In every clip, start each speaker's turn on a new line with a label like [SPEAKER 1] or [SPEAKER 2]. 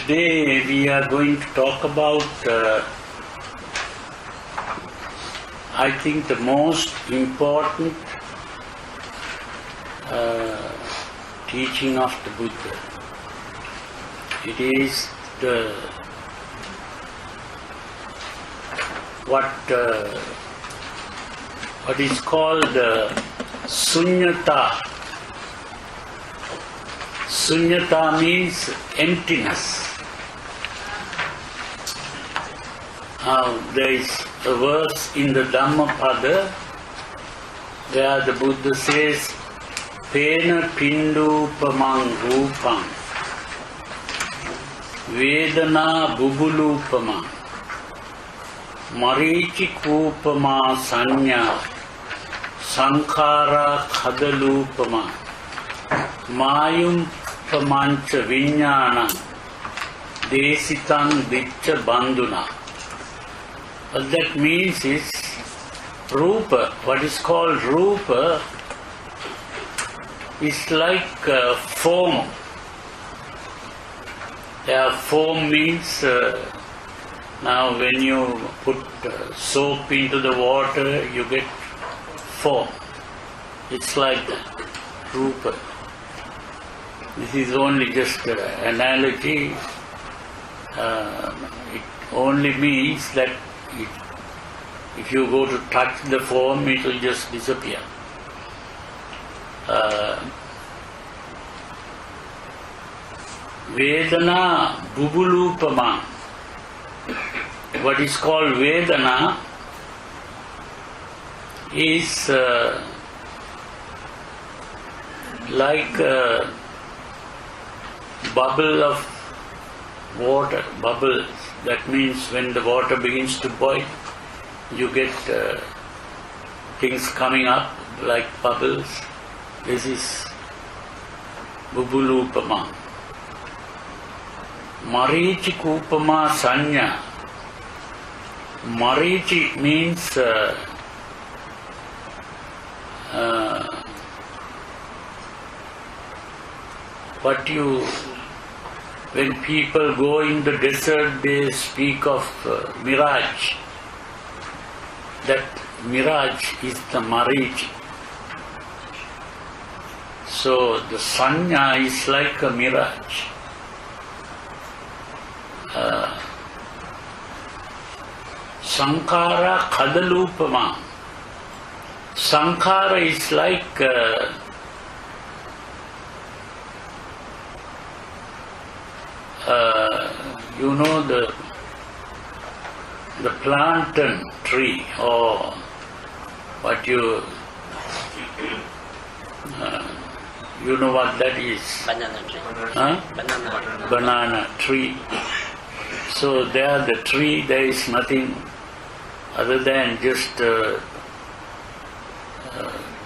[SPEAKER 1] Today we are going to talk about, I think, the most important teaching of the Buddha. It is what is called sunyata. Sunyata means emptiness. There is a verse in the Dhammapada where the Buddha says, Pena pindupamang rupam Vedana bubulupamang Marichikupama sanya Sankhara khadalupamang Mayum pamancha viññānam Desitang vicca bandhuna. What that means is Rupa, what is called Rupa, is like foam. Foam means now when you put soap into the water, you get foam. It's like that, Rupa. This is only just an analogy. It only means that if you go to touch the foam, it will just disappear. Vedana bubulupama. What is called Vedana is like a bubble of water, bubbles. That means when the water begins to boil, you get things coming up like bubbles. This is bubulupama. Marichikupama sanya. Marichi means when people go in the desert, they speak of mirage. That mirage is the marichi. So the sanya is like a mirage. Sankhara khadalupama. Sankhara is like the plantain tree, or what you know what that is?
[SPEAKER 2] Banana tree.
[SPEAKER 1] Huh? Banana tree. So there the tree, there is nothing other than just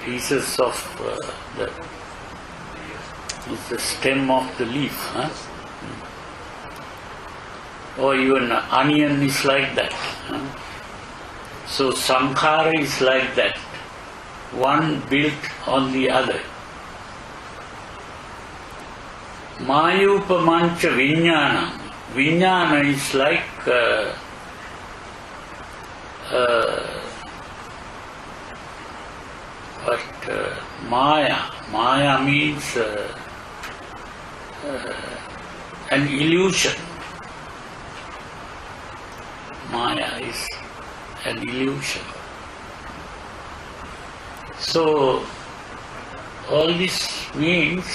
[SPEAKER 1] pieces of the stem of the leaf. Huh? Or even onion is like that. Huh? So sankhara is like that. One built on the other. Mayupamancha viññānam. Viññāna is like Maya. Maya means an illusion. Maya is an illusion. So all this means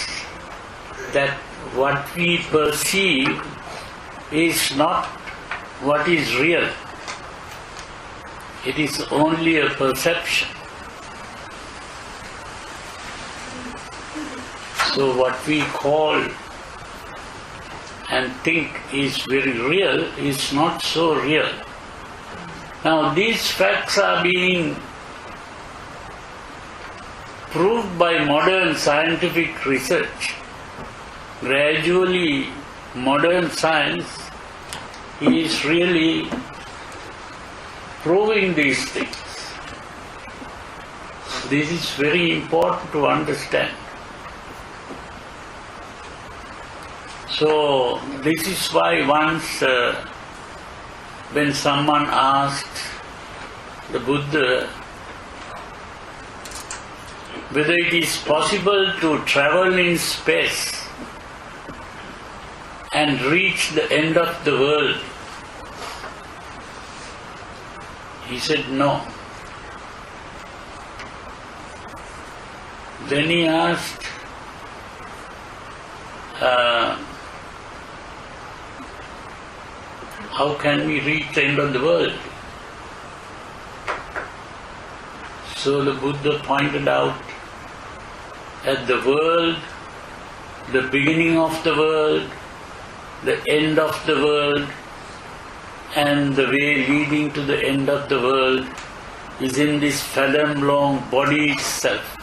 [SPEAKER 1] that what we perceive is not what is real. It is only a perception. So what we call and think is very real is not so real. Now these facts are being proved by modern scientific research. Gradually, modern science is really proving these things. This is very important to understand. So this is why once when someone asked the Buddha whether it is possible to travel in space and reach the end of the world, he said no. Then he asked, how can we reach the end of the world? So the Buddha pointed out that the world, the beginning of the world, the end of the world, and the way leading to the end of the world is in this fathom-long body itself,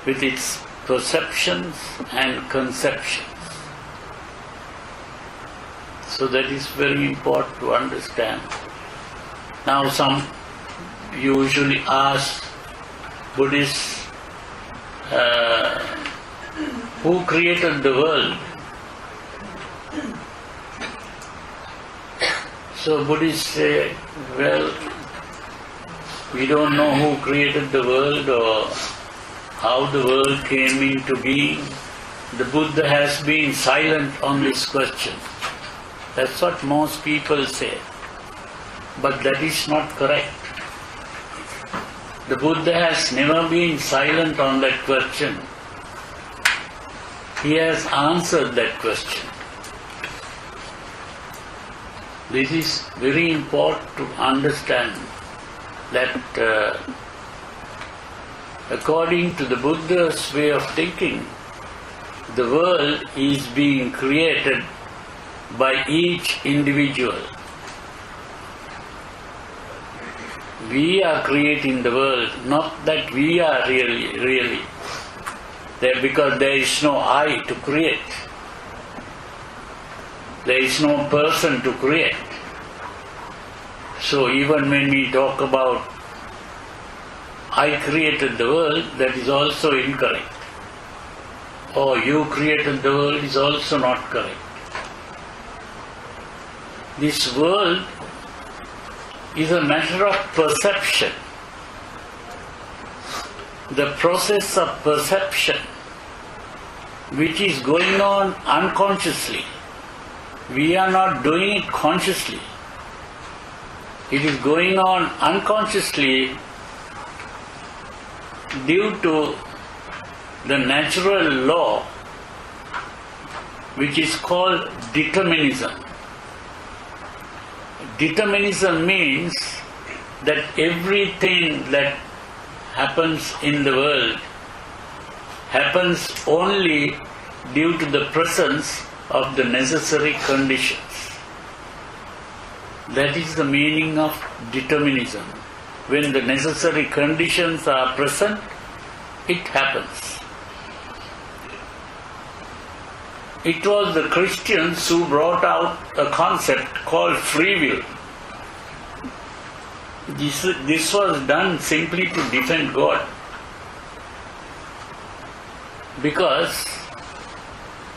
[SPEAKER 1] with its perceptions and conceptions. So that is very important to understand. Now some usually ask Buddhists, who created the world? So Buddhists say, well, we don't know who created the world or how the world came into being. The Buddha has been silent on this question. That's what most people say. But that is not correct. The Buddha has never been silent on that question. He has answered that question. This is very important to understand that according to the Buddha's way of thinking, the world is being created by each individual. We are creating the world, not that we are really. Because there is no I to create. There is no person to create. So even when we talk about I created the world, that is also incorrect. Or you created the world is also not correct. This world is a matter of perception. The process of perception, which is going on unconsciously. We are not doing it consciously. It is going on unconsciously due to the natural law, which is called determinism. Determinism means that everything that happens in the world happens only due to the presence of the necessary conditions. That is the meaning of determinism. When the necessary conditions are present, it happens. It was the Christians who brought out a concept called free will. This was done simply to defend God. Because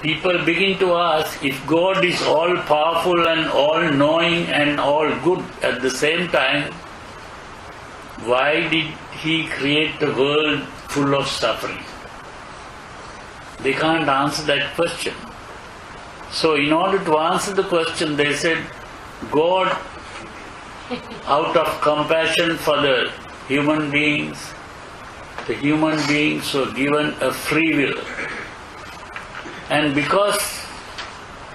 [SPEAKER 1] people begin to ask, if God is all powerful and all knowing and all good at the same time, why did He create a world full of suffering? They can't answer that question. So in order to answer the question, they said, God, out of compassion for the human beings were given a free will. And because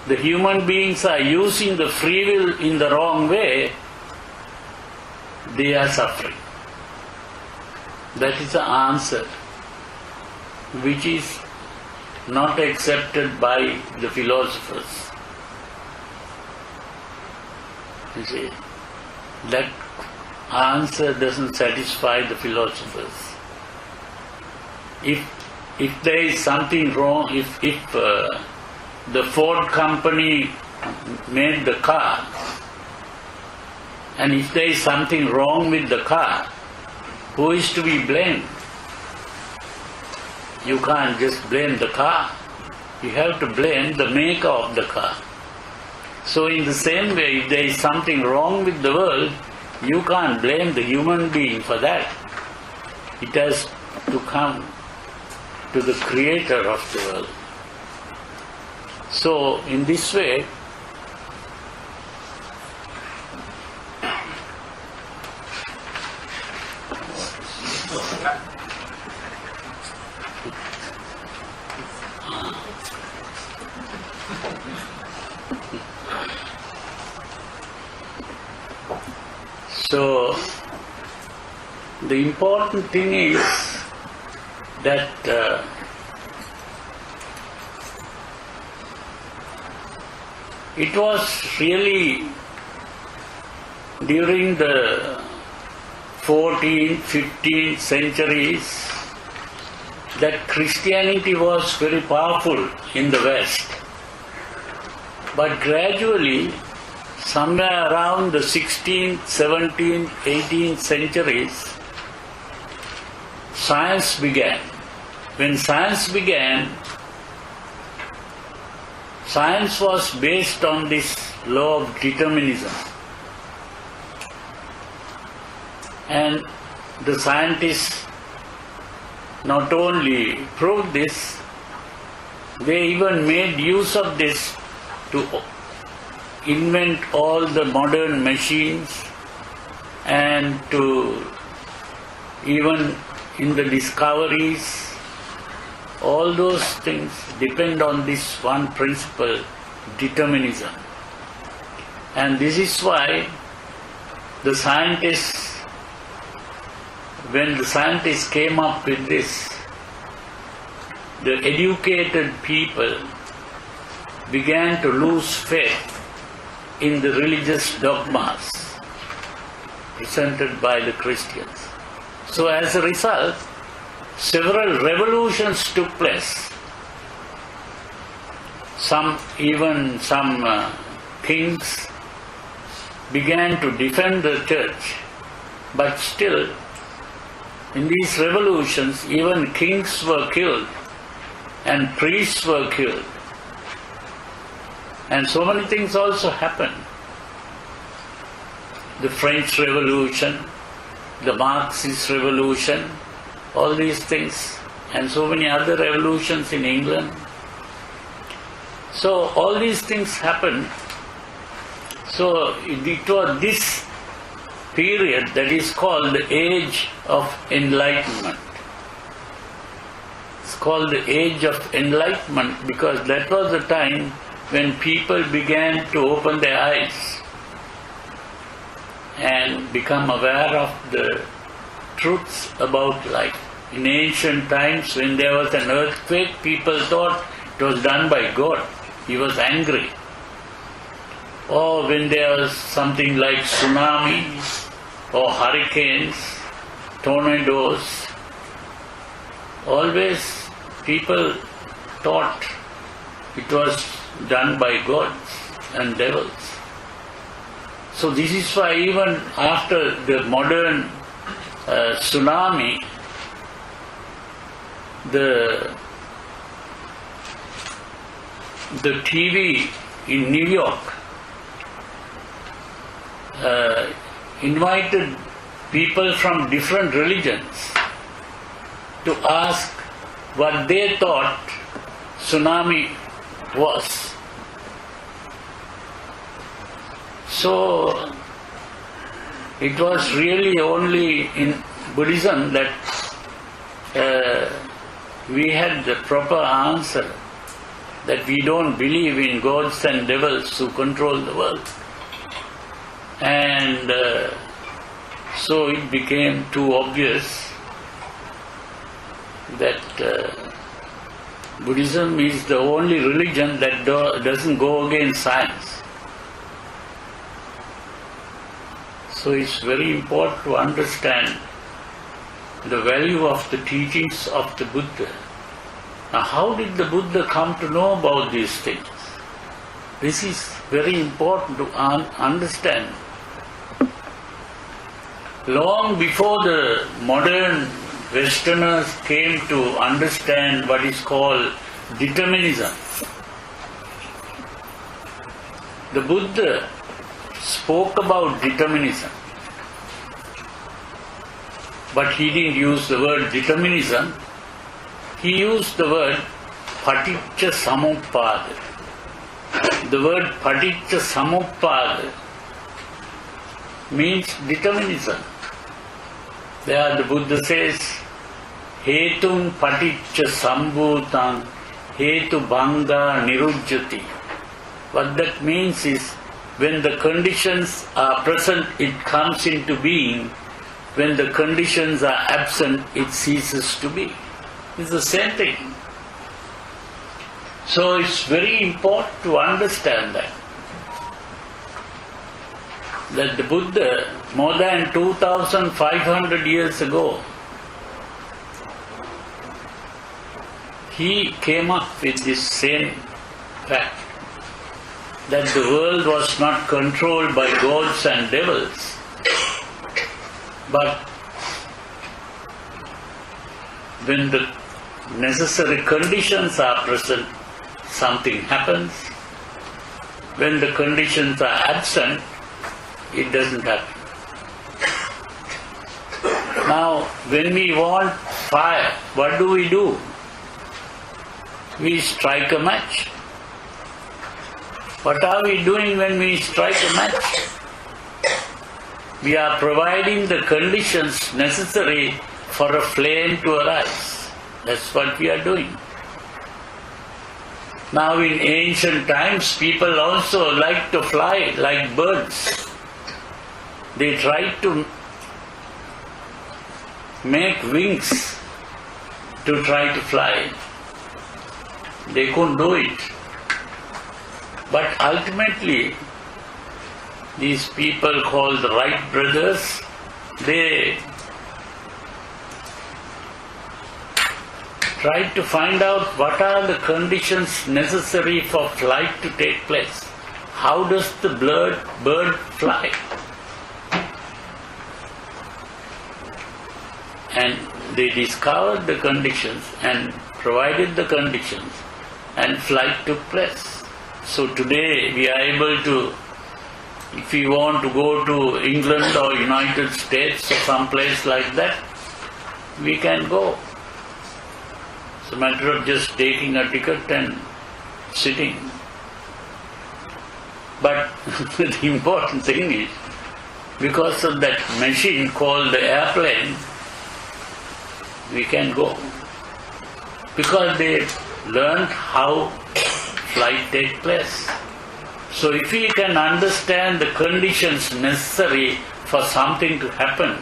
[SPEAKER 1] the human beings are using the free will in the wrong way, they are suffering. That is the answer, which is not accepted by the philosophers. You see, that answer doesn't satisfy the philosophers. If there is something wrong, if the Ford company made the car, and if there is something wrong with the car, who is to be blamed? You can't just blame the car. You have to blame the maker of the car. So in the same way, if there is something wrong with the world, you can't blame the human being for that. It has to come to the creator of the world. So in this way, so the important thing is that it was really during the 14th, 15th centuries that Christianity was very powerful in the West. But gradually, somewhere around the 16th, 17th, 18th centuries, science began. When science began, science was based on this law of determinism. And the scientists not only proved this, they even made use of this to invent all the modern machines and to even in the discoveries, all those things depend on this one principle, determinism. And this is why the scientists, when the scientists came up with this, the educated people began to lose faith in the religious dogmas presented by the Christians. So as a result, several revolutions took place. Some kings began to defend the church, but still in these revolutions even kings were killed and priests were killed. And so many things also happened. The French Revolution, the Marxist Revolution, all these things, and so many other revolutions in England. So all these things happened. So it was this period that is called the Age of Enlightenment. It's called the Age of Enlightenment because that was the time when people began to open their eyes and become aware of the truths about life. In ancient times, when there was an earthquake, people thought it was done by God. He was angry. Or when there was something like tsunamis or hurricanes, tornadoes, always people thought it was done by gods and devils. So this is why even after the modern tsunami, the TV in New York invited people from different religions to ask what they thought tsunami was. So it was really only in Buddhism that we had the proper answer that we don't believe in gods and devils who control the world. And so it became too obvious that Buddhism is the only religion that doesn't go against science. So it's very important to understand the value of the teachings of the Buddha. Now, how did the Buddha come to know about these things? This is very important to understand. Long before the modern Westerners came to understand what is called determinism, the Buddha spoke about determinism. But he didn't use the word determinism. He used the word paticca samuppada. The word paticca samuppada means determinism. There the Buddha says, hetum paticca sambhutam hetu bhanga nirujjati. What that means is, when the conditions are present, it comes into being. When the conditions are absent, it ceases to be. It's the same thing. So it's very important to understand that the Buddha, more than 2,500 years ago, he came up with this same fact, that the world was not controlled by gods and devils, but when the necessary conditions are present, something happens. When the conditions are absent, it doesn't happen. Now, when we want fire, what do? We strike a match. What are we doing when we strike a match? We are providing the conditions necessary for a flame to arise. That's what we are doing. Now in ancient times, people also like to fly like birds. They tried to make wings to try to fly. They couldn't do it. But ultimately, these people called the Wright brothers, they tried to find out what are the conditions necessary for flight to take place. How does the bird fly? And they discovered the conditions and provided the conditions, and flight took place. So today we are able to, if we want to go to England or United States or some place like that, we can go. It's a matter of just taking a ticket and sitting. But the important thing is, because of that machine called the airplane, we can go. Because they learned how flight takes place. So if we can understand the conditions necessary for something to happen,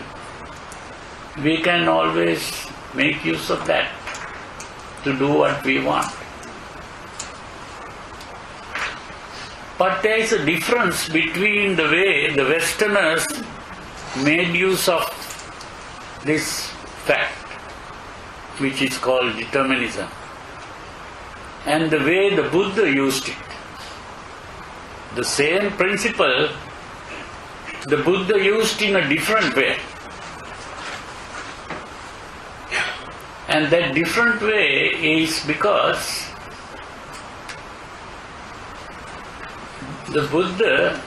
[SPEAKER 1] we can always make use of that to do what we want. But there is a difference between the way the Westerners made use of this fact, which is called determinism, and the way the Buddha used it. The same principle the Buddha used in a different way. And that different way is because the Buddha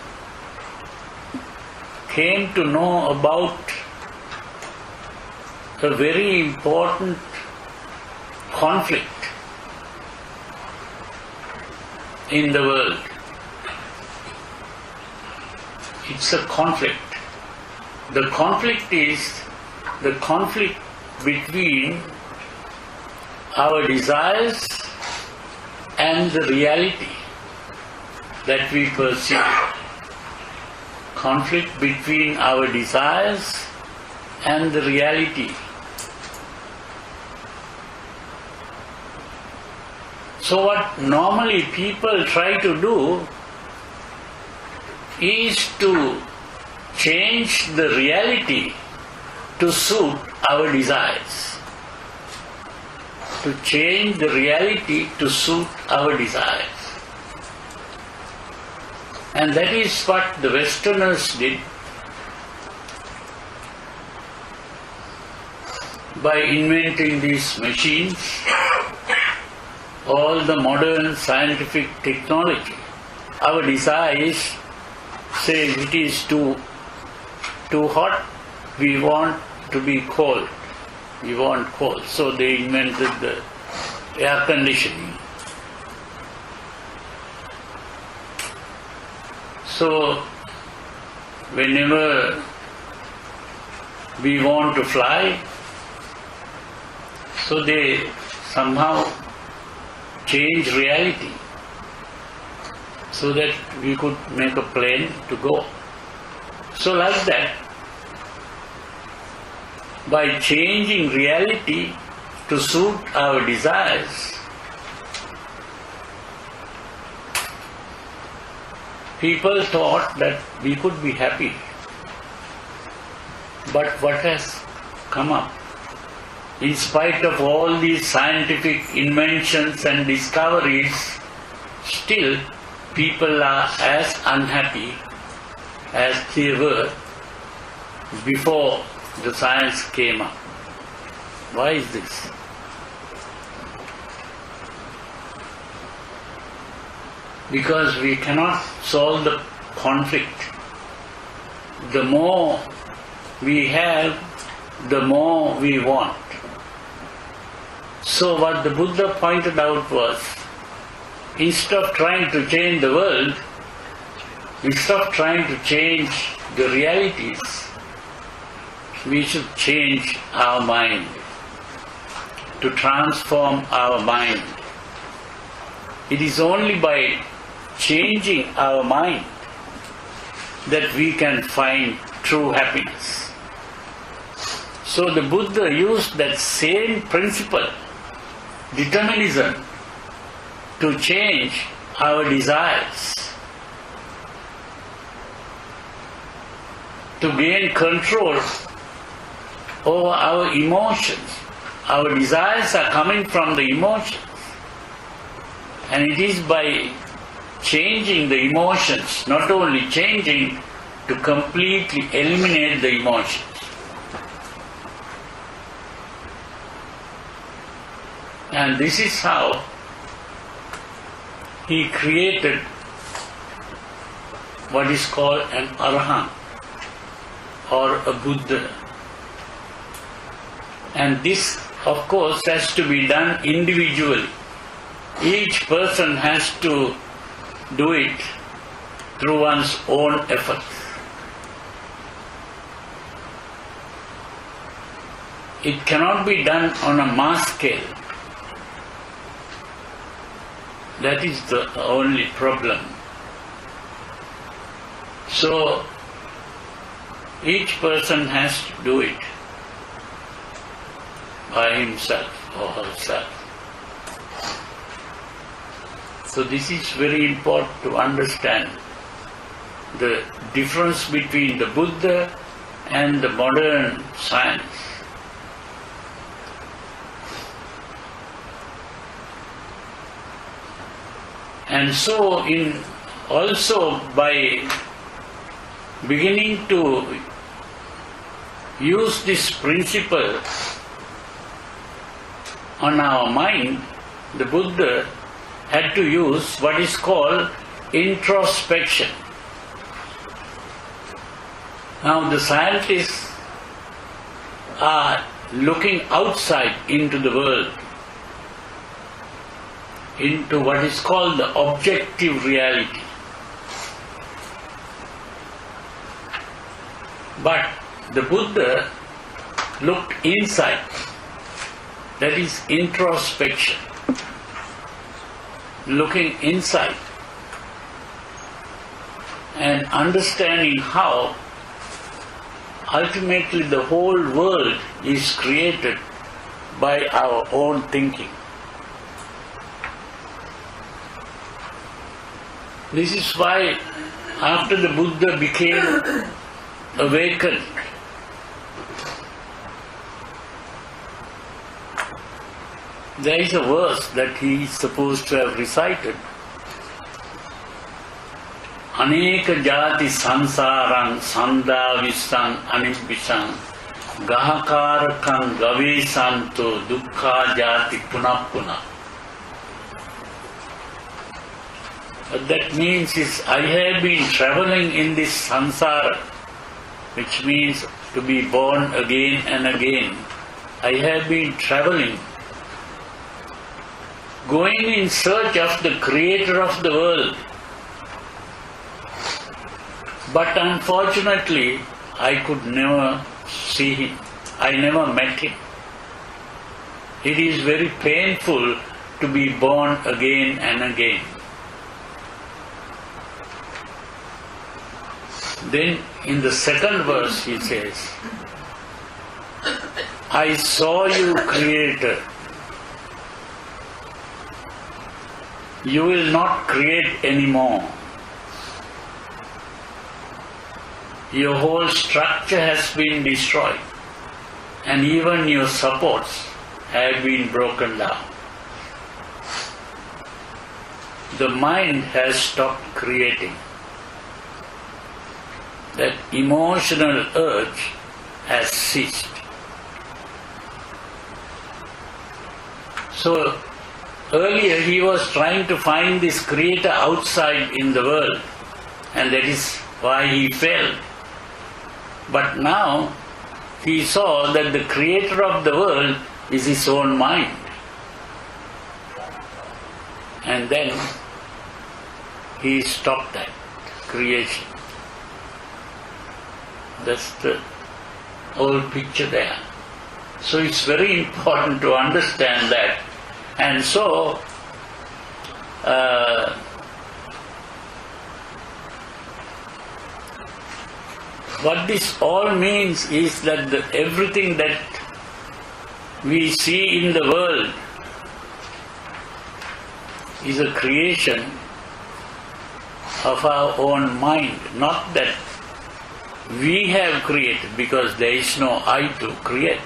[SPEAKER 1] came to know about a very important conflict in the world. It's a conflict. The conflict is the conflict between our desires and the reality that we perceive. Conflict between our desires and the reality. So what normally people try to do is to change the reality to suit our desires. To change the reality to suit our desires. And that is what the Westerners did by inventing these machines, all the modern scientific technology. our desires, say it is too hot, we want to be cold. We want cold. So they invented the air conditioning. So whenever we want to fly, so they somehow change reality so that we could make a plane to go. So like that, by changing reality to suit our desires, people thought that we could be happy. But what has come up? In spite of all these scientific inventions and discoveries, still people are as unhappy as they were before the science came up. Why is this? Because we cannot solve the conflict. The more we have, the more we want. So what the Buddha pointed out was, instead of trying to change the world, instead of trying to change the realities, we should change our mind, to transform our mind. It is only by changing our mind that we can find true happiness. So the Buddha used that same principle, determinism, to change our desires, to gain control over our emotions. Our desires are coming from the emotions, and it is by changing the emotions, not only changing, to completely eliminate the emotions. And this is how he created what is called an Arahant or a Buddha. And this, of course, has to be done individually. Each person has to do it through one's own efforts. It cannot be done on a mass scale. That is the only problem. So, each person has to do it by himself or herself. So this is very important to understand the difference between the Buddha and the modern science. And so also by beginning to use this principle on our mind, the Buddha had to use what is called introspection. Now the scientists are looking outside into the world, into what is called the objective reality. But the Buddha looked inside, that is introspection, looking inside and understanding how ultimately the whole world is created by our own thinking. This is why after the Buddha became awakened, there is a verse that he is supposed to have recited. Aneka jati sansarang sandavisan anibbisan gahakarakan gavesanto dukkha jati punapuna. What that means is I have been traveling in this samsara, which means to be born again and again. I have been traveling, going in search of the creator of the world. But unfortunately, I could never see him. I never met him. It is very painful to be born again and again. Then in the second verse he says, I saw you, Creator. You will not create anymore. Your whole structure has been destroyed, and even your supports have been broken down. The mind has stopped creating. That emotional urge has ceased. So earlier he was trying to find this creator outside in the world, and that is why he failed. But now he saw that the creator of the world is his own mind. And then he stopped that creation. That's the whole picture there. So it's very important to understand that. And so, what this all means is that everything that we see in the world is a creation of our own mind, not that we have created, because there is no I to create.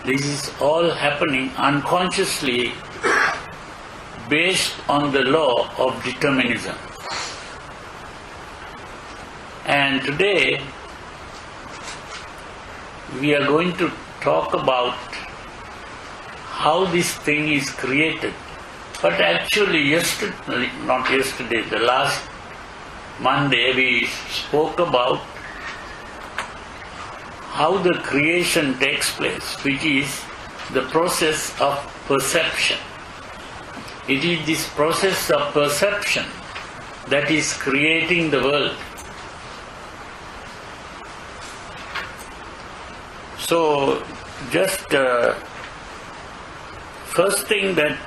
[SPEAKER 1] This is all happening unconsciously based on the law of determinism. And today we are going to talk about how this thing is created. But actually the last Monday we spoke about how the creation takes place, which is the process of perception. It is this process of perception that is creating the world. So, just first thing that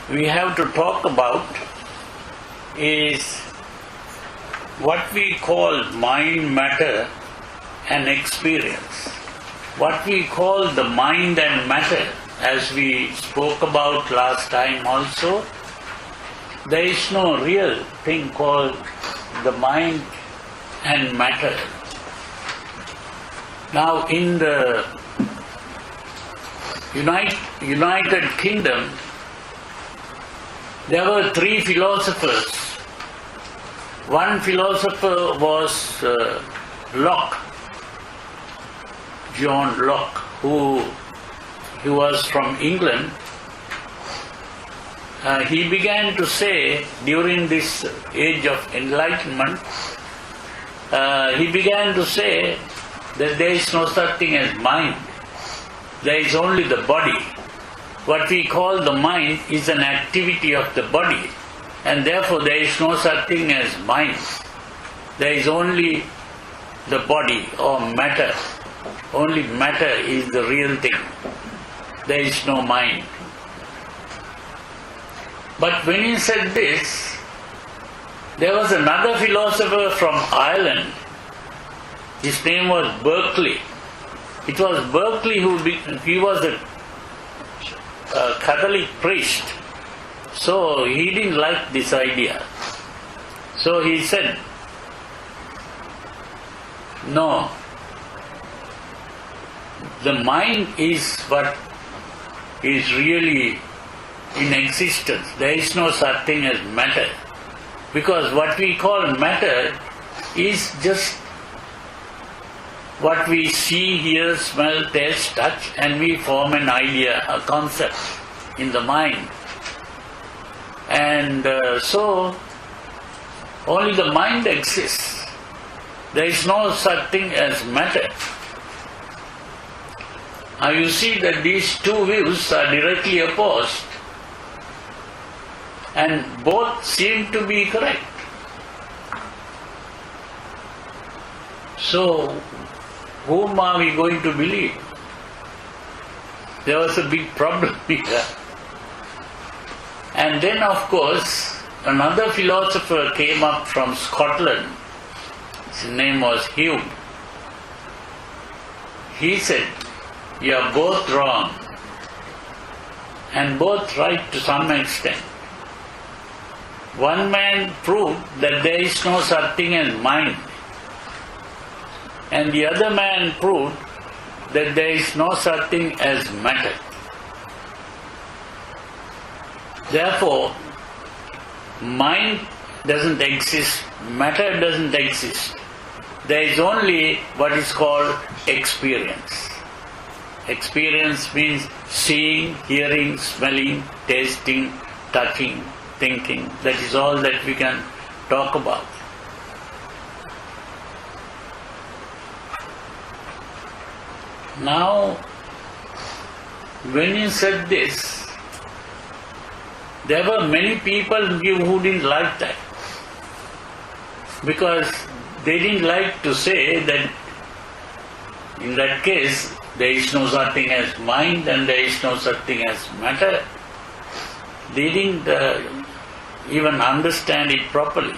[SPEAKER 1] we have to talk about is what we call mind, matter and experience. What we call the mind and matter, as we spoke about last time also, there is no real thing called the mind and matter. Now in the United Kingdom, there were three philosophers. One philosopher was Locke, John Locke, he was from England. He began to say during this age of enlightenment, he began to say that there is no such thing as mind. There is only the body. What we call the mind is an activity of the body, and therefore there is no such thing as mind. There is only the body or matter. Only matter is the real thing. There is no mind. But when he said this, there was another philosopher from Ireland. His name was Berkeley. It was Berkeley he was a Catholic priest. So he didn't like this idea. So he said, no, the mind is what is really in existence. There is no such thing as matter. Because what we call matter is just what we see, hear, smell, taste, touch, and we form an idea, a concept in the mind. And And so only the mind exists. There is no such thing as matter. Now you see that these two views are directly opposed, and both seem to be correct. So, whom are we going to believe? There was a big problem here. And then, of course, another philosopher came up from Scotland. His name was Hume. He said, "You are both wrong and both right to some extent." One man proved that there is no such thing as mind, and the other man proved that there is no such thing as matter. Therefore, mind doesn't exist, matter doesn't exist. There is only what is called experience. Experience means seeing, hearing, smelling, tasting, touching, thinking. That is all that we can talk about. Now, when you said this, there were many people who didn't like that, because they didn't like to say that in that case there is no such thing as mind and there is no such thing as matter. They didn't even understand it properly.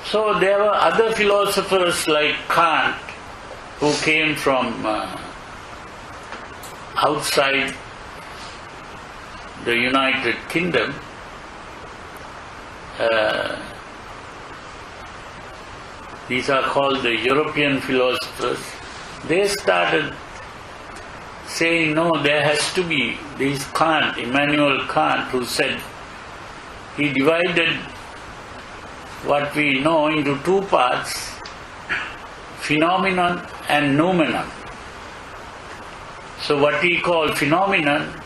[SPEAKER 1] So there were other philosophers like Kant, who came from outside the United Kingdom. These are called the European philosophers. They started saying, no, there has to be this Kant, Immanuel Kant, who said, he divided what we know into two parts, phenomenon and noumenon. So what we call phenomenon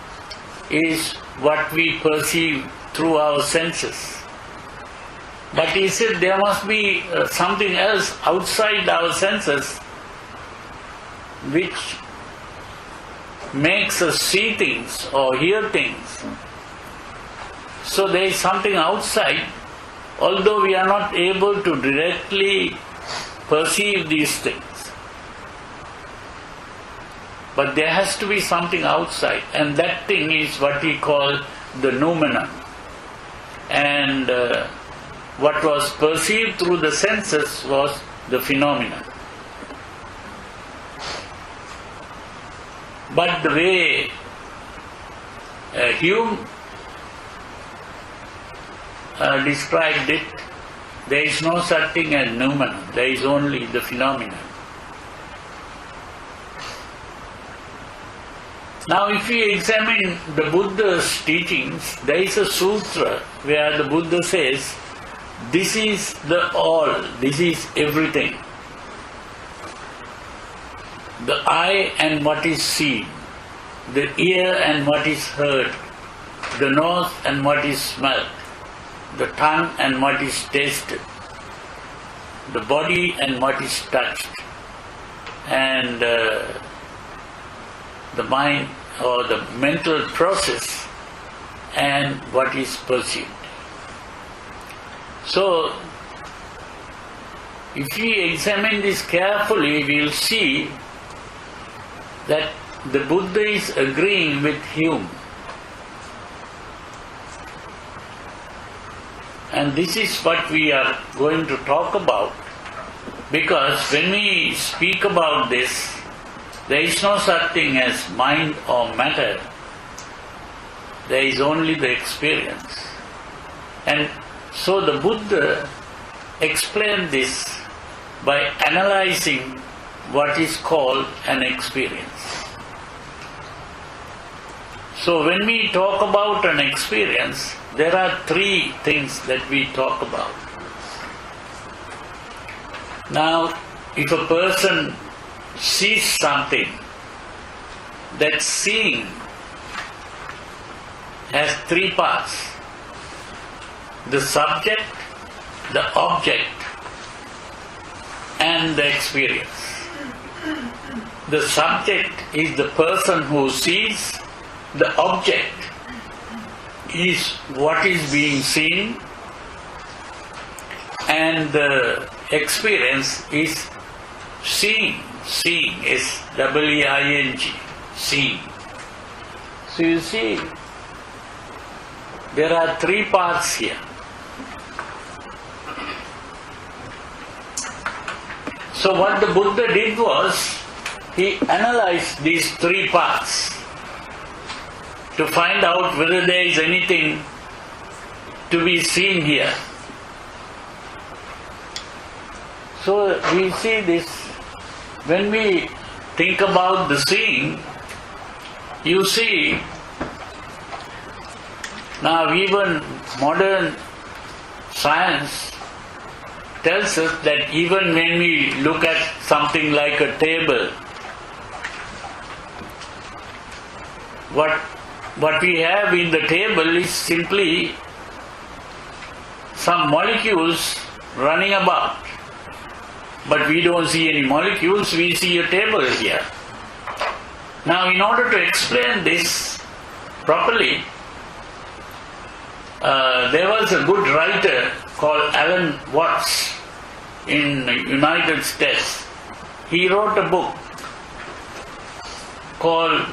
[SPEAKER 1] is what we perceive through our senses. But he said there must be something else outside our senses which makes us see things or hear things. So there is something outside, although we are not able to directly perceive these things. But there has to be something outside, and that thing is what we call the noumenon. And what was perceived through the senses was the phenomenon. But the way Hume described it, there is no such thing as noumenon, there is only the phenomenon. Now if we examine the Buddha's teachings, there is a sutra where the Buddha says, this is the all, this is everything. The eye and what is seen, the ear and what is heard, the nose and what is smelled, the tongue and what is tasted, the body and what is touched, and the mind or the mental process and what is perceived. So, if we examine this carefully, we will see that the Buddha is agreeing with Hume. And this is what we are going to talk about, because when we speak about this, there is no such thing as mind or matter. There is only the experience. And so the Buddha explained this by analyzing what is called an experience. So when we talk about an experience, there are three things that we talk about. Now, if a person sees something, that seeing has three parts: the subject, the object, and the experience. The subject is the person who sees, the object is what is being seen, and the experience is seeing. Seeing is W-E-I-N-G, seeing. So you see, there are three parts here. So what the Buddha did was, he analyzed these three parts to find out whether there is anything to be seen here. So we see this, when we think about the seeing, you see, now even modern science tells us that even when we look at something like a table, what we have in the table is simply some molecules running about. But we don't see any molecules, we see a table here. Now, in order to explain this properly, there was a good writer called Alan Watts in the United States. He wrote a book called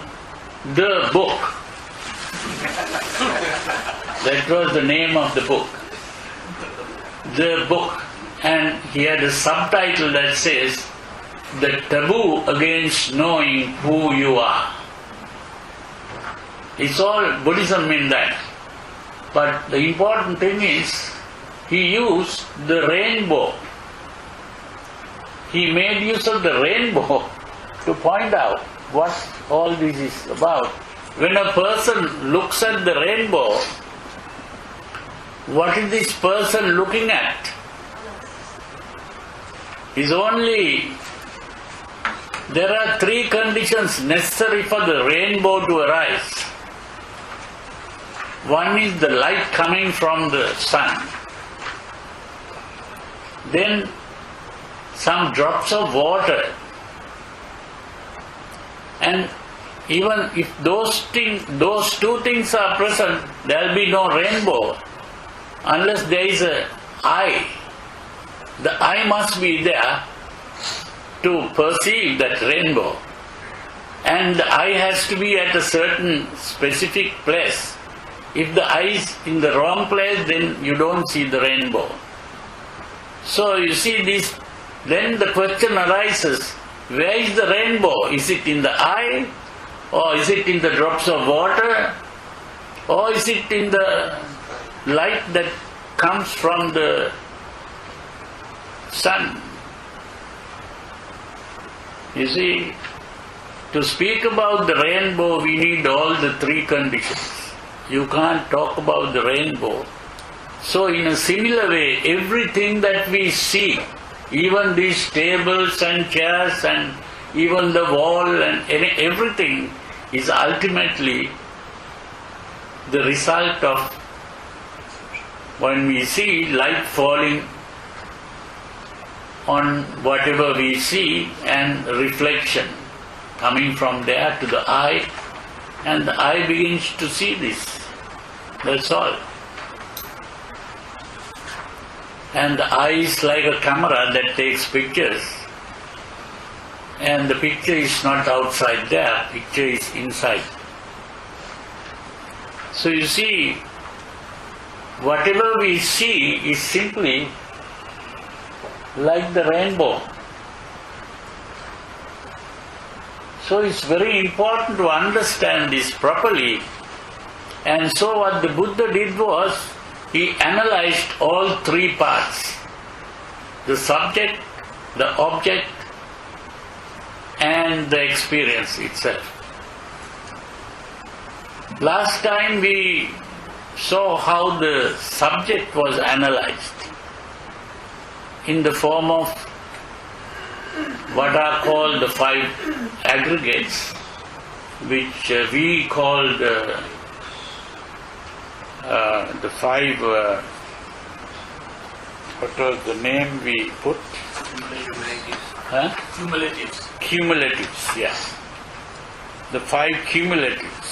[SPEAKER 1] The Book. That was the name of the book. The Book. And he had a subtitle that says, "The Taboo Against Knowing Who You Are." It's all Buddhism in that. But the important thing is, he used the rainbow. He made use of the rainbow to point out what all this is about. When a person looks at the rainbow, what is this person looking at? Is only, there are three conditions necessary for the rainbow to arise. One is the light coming from the sun. Then some drops of water. And even if those two things are present, there will be no rainbow unless there is an eye. The eye must be there to perceive that rainbow. And the eye has to be at a certain specific place. If the eye is in the wrong place, then you don't see the rainbow. So you see this, then the question arises, where is the rainbow? Is it in the eye? Or is it in the drops of water? Or is it in the light that comes from the sun? You see, to speak about the rainbow, we need all the three conditions. You can't talk about the rainbow. So in a similar way, everything that we see, even these tables and chairs and even the wall and everything, is ultimately the result of when we see light falling on whatever we see and reflection coming from there to the eye, and the eye begins to see this. That's all. And the eye is like a camera that takes pictures. And the picture is not outside there, picture is inside. So you see, whatever we see is simply like the rainbow. So it's very important to understand this properly. And so what the Buddha did was, he analyzed all three parts: the subject, the object, and the experience itself. Last time we saw how the subject was analyzed in the form of what are called the five aggregates, which we called the five, what was the name we put? Huh? Cumulatives, yeah. The five cumulatives.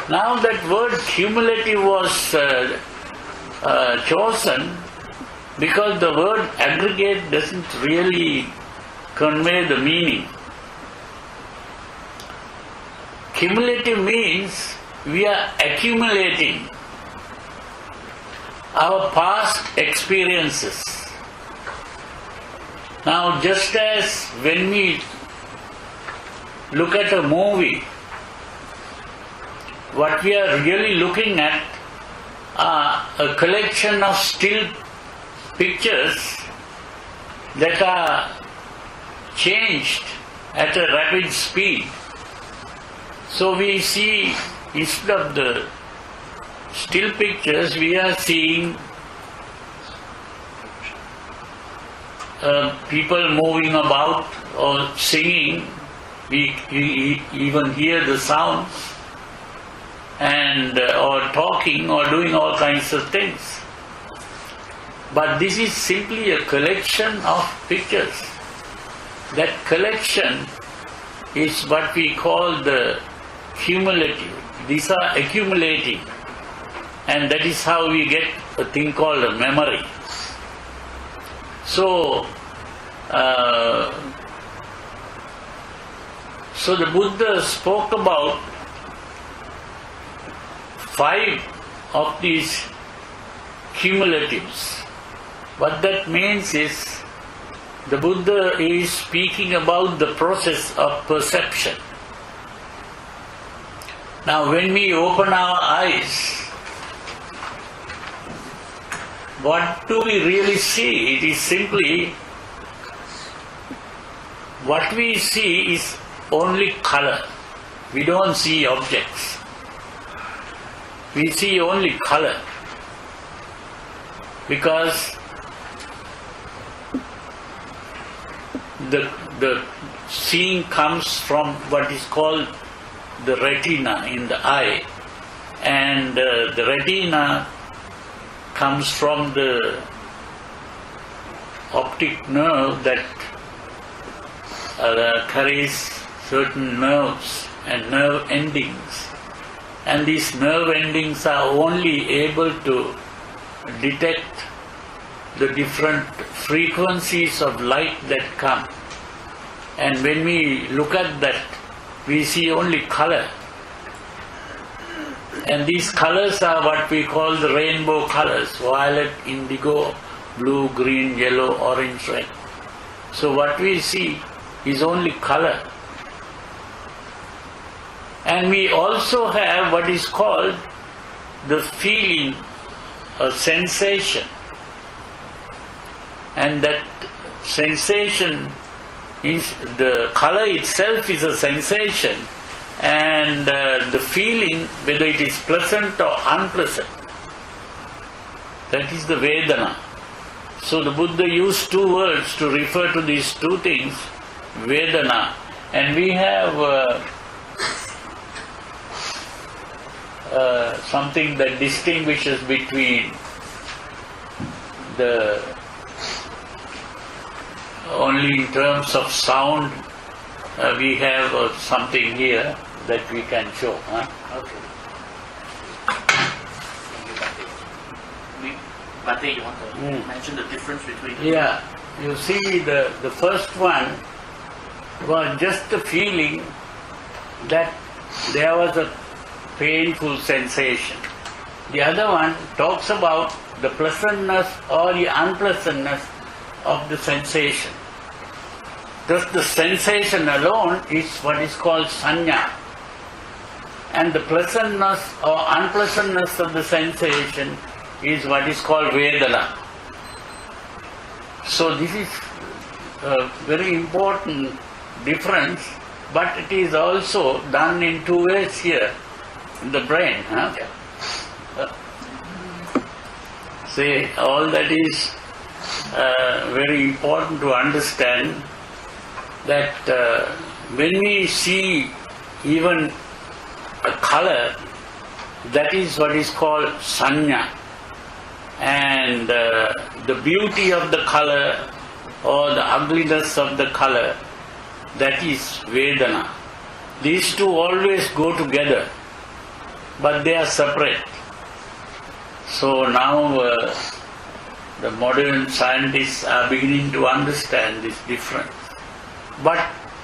[SPEAKER 1] Now that word cumulative was chosen because the word aggregate doesn't really convey the meaning. Cumulative means we are accumulating our past experiences. Now, just as when we look at a movie, what we are really looking at are a collection of still pictures that are changed at a rapid speed. So we see, instead of the still pictures, we are seeing people moving about or singing. We even hear the sounds and or talking or doing all kinds of things. But this is simply a collection of pictures. That collection is what we call the cumulative. These are accumulating, and that is how we get a thing called a memory. So the Buddha spoke about five of these cumulatives. What that means is the Buddha is speaking about the process of perception. Now when we open our eyes, what do we really see? It is simply, what we see is only color. We don't see objects. We see only color. Because the seeing comes from what is called the retina in the eye, and the retina comes from the optic nerve that carries certain nerves and nerve endings, and these nerve endings are only able to detect the different frequencies of light that come, and when we look at that, we see only color. And these colors are what we call the rainbow colors: violet, indigo, blue, green, yellow, orange, red. So what we see is only color. And we also have what is called the feeling, a sensation. And that sensation is, the color itself is a sensation, and the feeling, whether it is pleasant or unpleasant, that is the Vedana. So the Buddha used two words to refer to these two things, Vedana. And we have something that distinguishes between the only in terms of sound. We have something here that we can show. Huh?
[SPEAKER 2] Okay. Bhante, you want to mention the difference between the
[SPEAKER 1] Yeah, you see the first one was just the feeling that there was a painful sensation. The other one talks about the pleasantness or the unpleasantness of the sensation. Thus the sensation alone is what is called sanya, and the pleasantness or unpleasantness of the sensation is what is called Vedana. So this is a very important difference, but it is also done in two ways here in the brain. Huh? See, all that is very important to understand, that when we see even a color, that is what is called sanya. and the beauty of the color or the ugliness of the color, that is Vedana. These two always go together, but they are separate. So now the modern scientists are beginning to understand this difference. But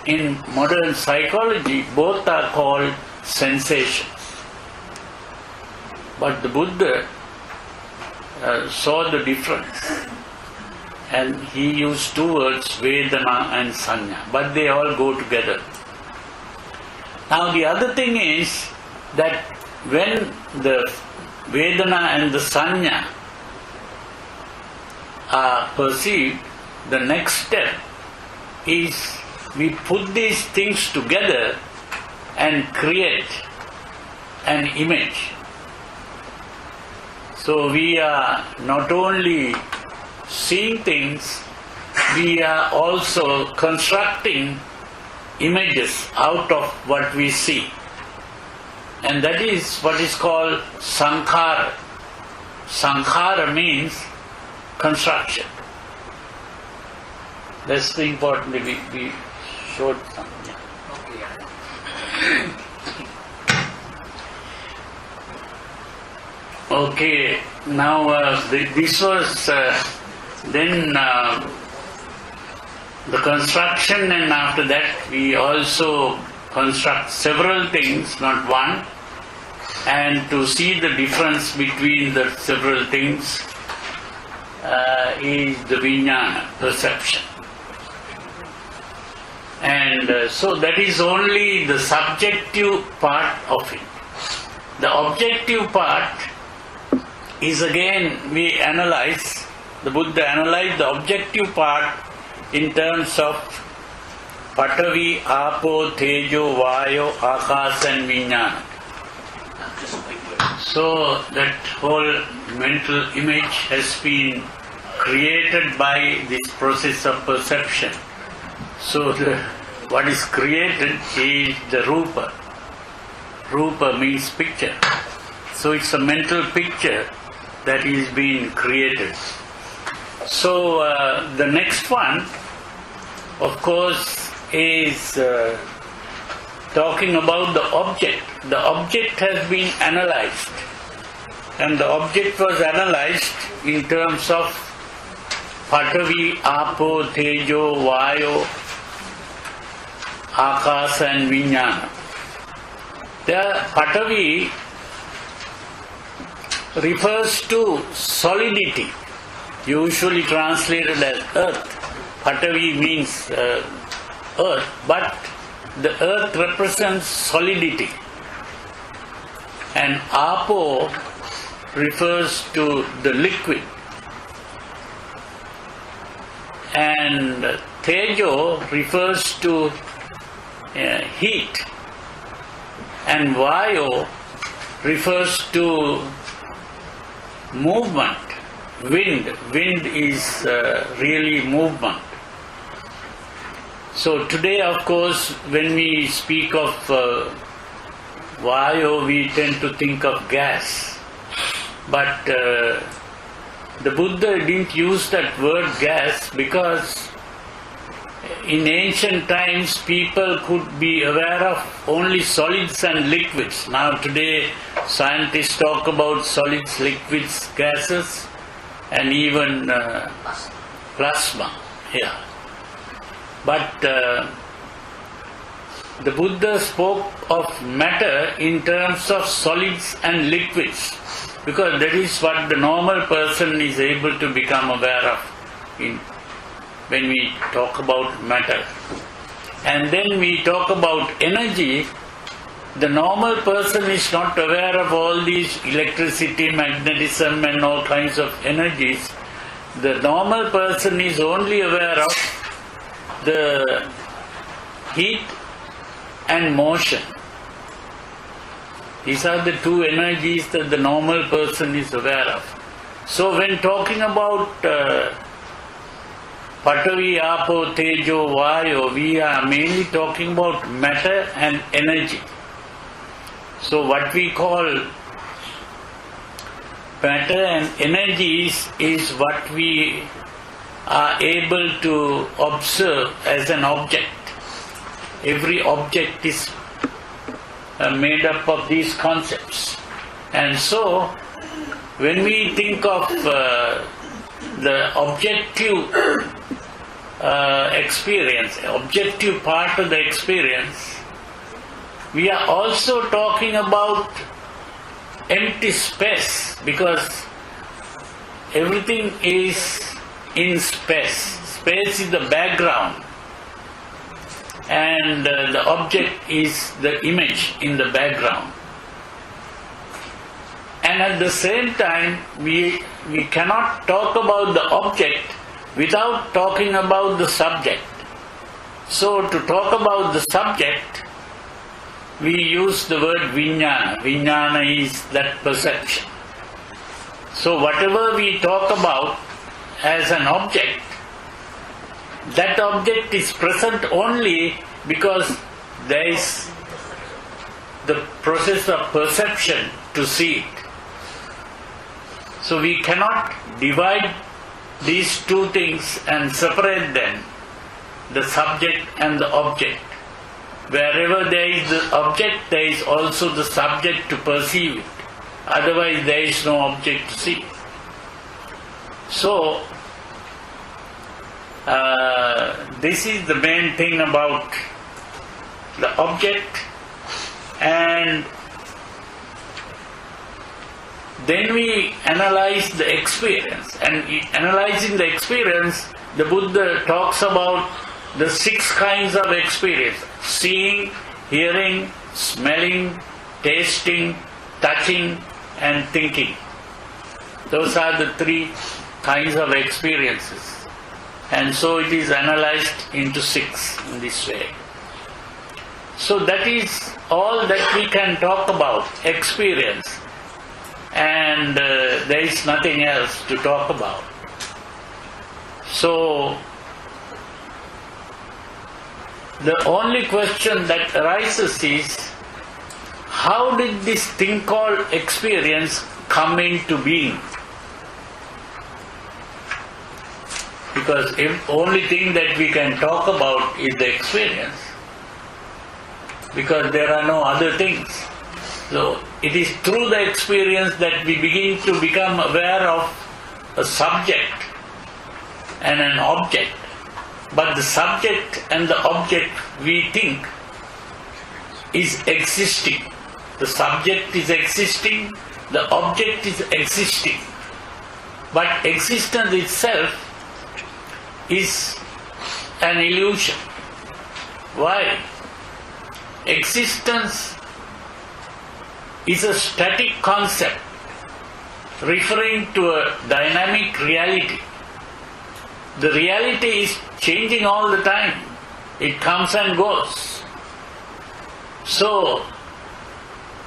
[SPEAKER 1] in modern psychology, both are called sensations. But the Buddha saw the difference, and he used two words, Vedana and Sanya, but they all go together. Now the other thing is that when the Vedana and the Sanya are perceived, the next step is we put these things together and create an image. So we are not only seeing things, we are also constructing images out of what we see. And that is what is called sankhara. Sankhara means construction. That's the important thing. We showed something. Okay, now this was then the construction, and after that we also construct several things, not one, and to see the difference between the several things is the vijnana, perception. And so that is only the subjective part of it. The objective part is again, we analyze, the Buddha analyzed the objective part in terms of Patavi, Apo, Tejo, Vayo, Akasa and Vijnana. So that whole mental image has been created by this process of perception. So what is created is the Rupa. Rupa means picture. So it's a mental picture that is being created. So the next one, of course, is talking about the object. The object has been analyzed, and the object was analyzed in terms of Patavi, Apo, Tejo, Vayo, Akasa and Vijnana. The Patavi refers to solidity, usually translated as earth. Patavi means earth, but the earth represents solidity. And Apo refers to the liquid. And Tejo refers to heat. And Vayo refers to movement, wind. Wind is really movement. So today, of course, when we speak of Vayo, we tend to think of gas. But the Buddha didn't use that word gas because in ancient times people could be aware of only solids and liquids. Now today scientists talk about solids, liquids, gases and even plasma. Yeah. But the Buddha spoke of matter in terms of solids and liquids because that is what the normal person is able to become aware of when we talk about matter. And then we talk about energy. The normal person is not aware of all these electricity, magnetism and all kinds of energies. The normal person is only aware of the heat and motion. These are the two energies that the normal person is aware of. So when talking about Patavi, Apo, Tejo, Vayo, we are mainly talking about matter and energy. So what we call matter and energy is what we are able to observe as an object. Every object is made up of these concepts. And so, when we think of the objective experience, objective part of the experience, we are also talking about empty space, because everything is in space. Space is the background, and the object is the image in the background. And at the same time, we cannot talk about the object without talking about the subject. So to talk about the subject, we use the word vijnana. Vijnana is that perception. So whatever we talk about as an object, that object is present only because there is the process of perception to see it. So we cannot divide these two things and separate them, the subject and the object. Wherever there is the object, there is also the subject to perceive it. Otherwise, there is no object to see. So, this is the main thing about the object. And then we analyze the experience. And analyzing the experience, the Buddha talks about the 6 kinds of experience: seeing, hearing, smelling, tasting, touching, and thinking. Those are the 3 kinds of experiences. And so it is analyzed into 6 in this way. So that is all that we can talk about, experience. And there is nothing else to talk about. So the only question that arises is, how did this thing called experience come into being? Because the only thing that we can talk about is the experience, because there are no other things. So it is through the experience that we begin to become aware of a subject and an object. But the subject and the object, we think, is existing. The subject is existing, the object is existing. But existence itself is an illusion. Why? Existence is a static concept referring to a dynamic reality. The reality is changing all the time. It comes and goes. So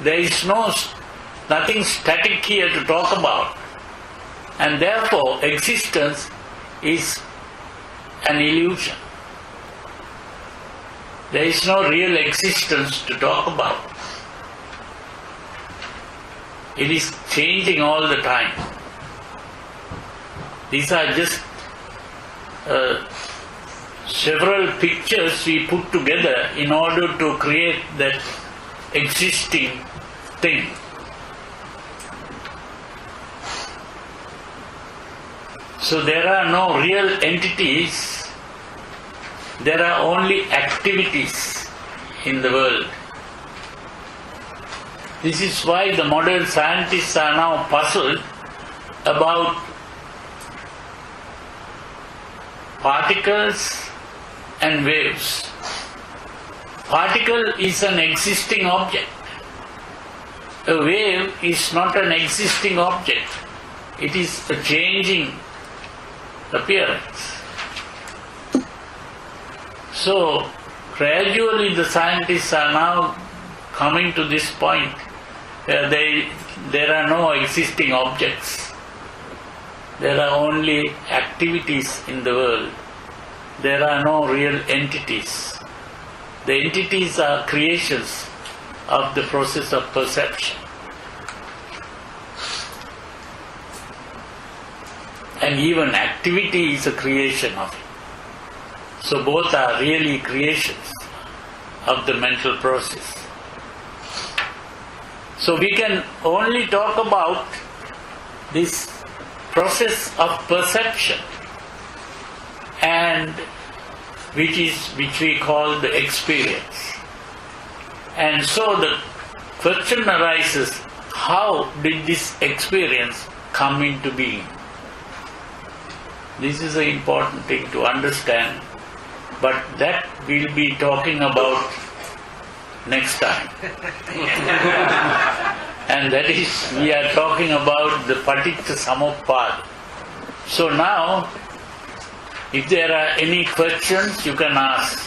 [SPEAKER 1] there is nothing static here to talk about. And therefore existence is an illusion. There is no real existence to talk about. It is changing all the time. These are just several pictures we put together in order to create that existing thing. So there are no real entities, there are only activities in the world. This is why the modern scientists are now puzzled about particles and waves. Particle is an existing object. A wave is not an existing object. It is a changing appearance. So, gradually the scientists are now coming to this point where there are no existing objects. There are only activities in the world. There are no real entities. The entities are creations of the process of perception. and even activity is a creation of it. So both are really creations of the mental process. So we can only talk about this process of perception, and which we call the experience. And so the question arises, how did this experience come into being? This is an important thing to understand, but that we'll be talking about next time. And that is, we are talking about the Paticca Samuppada. So now, if there are any questions, you can ask.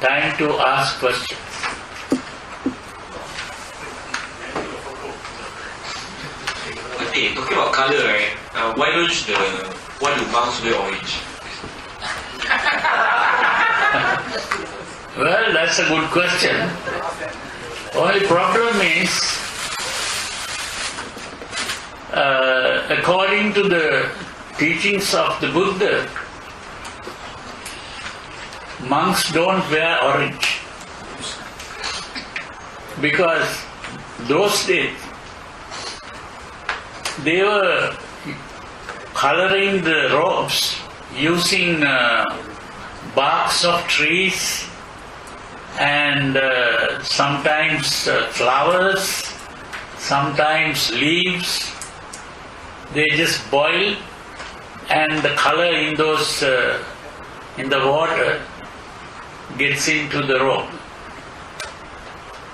[SPEAKER 1] Time to ask questions.
[SPEAKER 3] Okay, talking about color, right? Why do monks wear orange?
[SPEAKER 1] Well, that's a good question. Only problem is, according to the teachings of the Buddha, monks don't wear orange. Because those days, they were coloring the robes using barks of trees and sometimes flowers, sometimes leaves. They just boil, and the color in those in the water gets into the robe.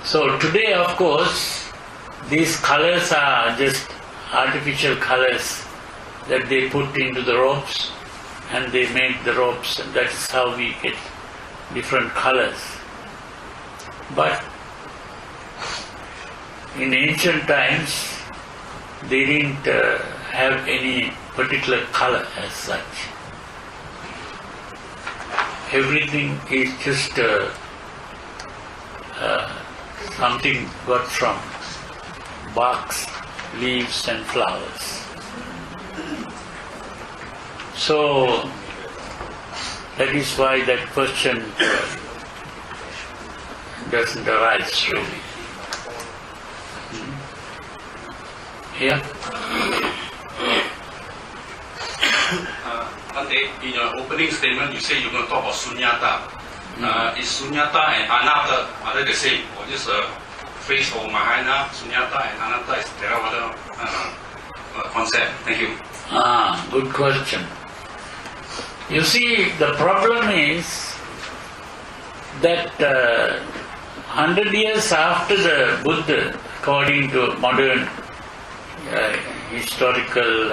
[SPEAKER 1] So today, of course, these colors are just artificial colors that they put into the robes, and they make the robes, and that is how we get different colors. But in ancient times, they didn't have any particular color as such. Everything is just something got from barks, leaves and flowers. So that is why that question doesn't arise really. Yeah?
[SPEAKER 4] Bhante, in your opening statement, you say you're going to talk about sunyata. Is sunyata and anatta, are they the same? Or just a phrase for Mahayana, sunyata and anatta is Theravada concept? Thank you.
[SPEAKER 1] Good question. You see, the problem is that 100 years after the Buddha, according to modern historical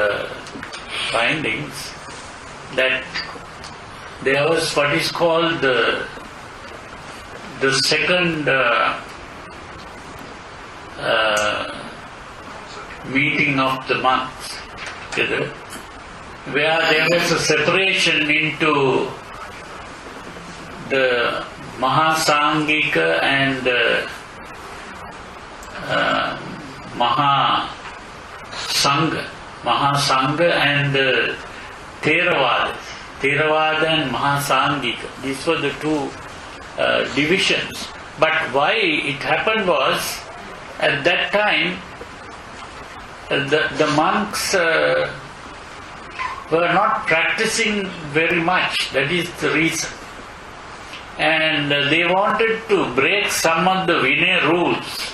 [SPEAKER 1] findings, that there was what is called the second meeting of the monks together, where there was a separation into the Mahasangika and Mahasangha and Theravada and Mahasangika. These were the two divisions. But why it happened was, at that time, the monks were not practicing very much. That is the reason. And they wanted to break some of the Vinaya rules.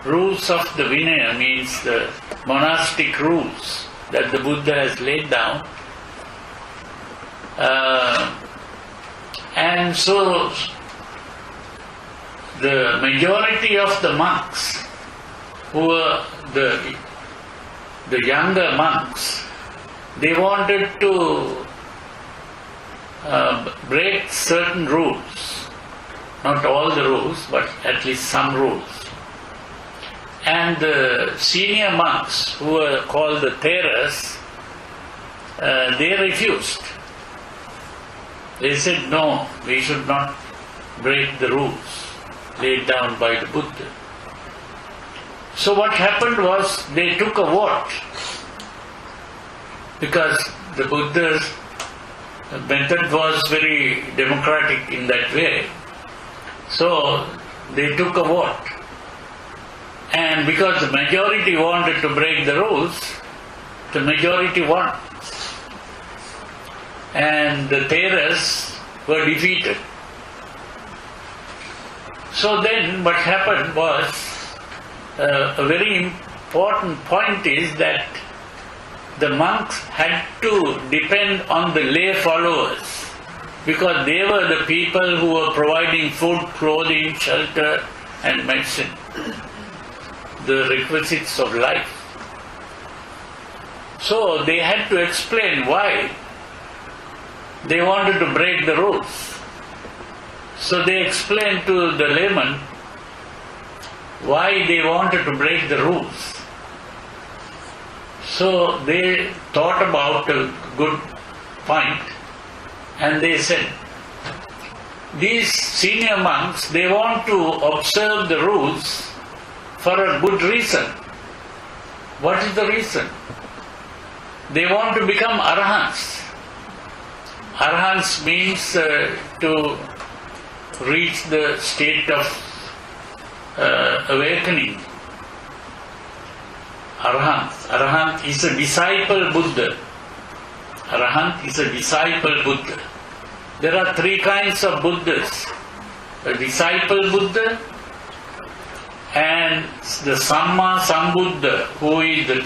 [SPEAKER 1] Rules of the Vinaya means the monastic rules that the Buddha has laid down. And so the majority of the monks, who were the younger monks, they wanted to break certain rules, not all the rules, but at least some rules. And the senior monks, who were called the Theras, they refused. They said, no, we should not break the rules laid down by the Buddha. So what happened was, they took a vote because the Buddha's method was very democratic in that way. So they took a vote. And because the majority wanted to break the rules, the majority won. And the Theras were defeated. So then what happened was, a very important point is that the monks had to depend on the lay followers, because they were the people who were providing food, clothing, shelter and medicine, the requisites of life. So they had to explain why they wanted to break the rules. So they explained to the layman why they wanted to break the rules. So they thought about a good point, and they said, these senior monks, they want to observe the rules for a good reason. What is the reason? They want to become arahants. Arahants means to reach the state of awakening. Arahant is a disciple Buddha. Arahant is a disciple Buddha. There are three kinds of Buddhas: a disciple Buddha, and the Samma Sambuddha, who is the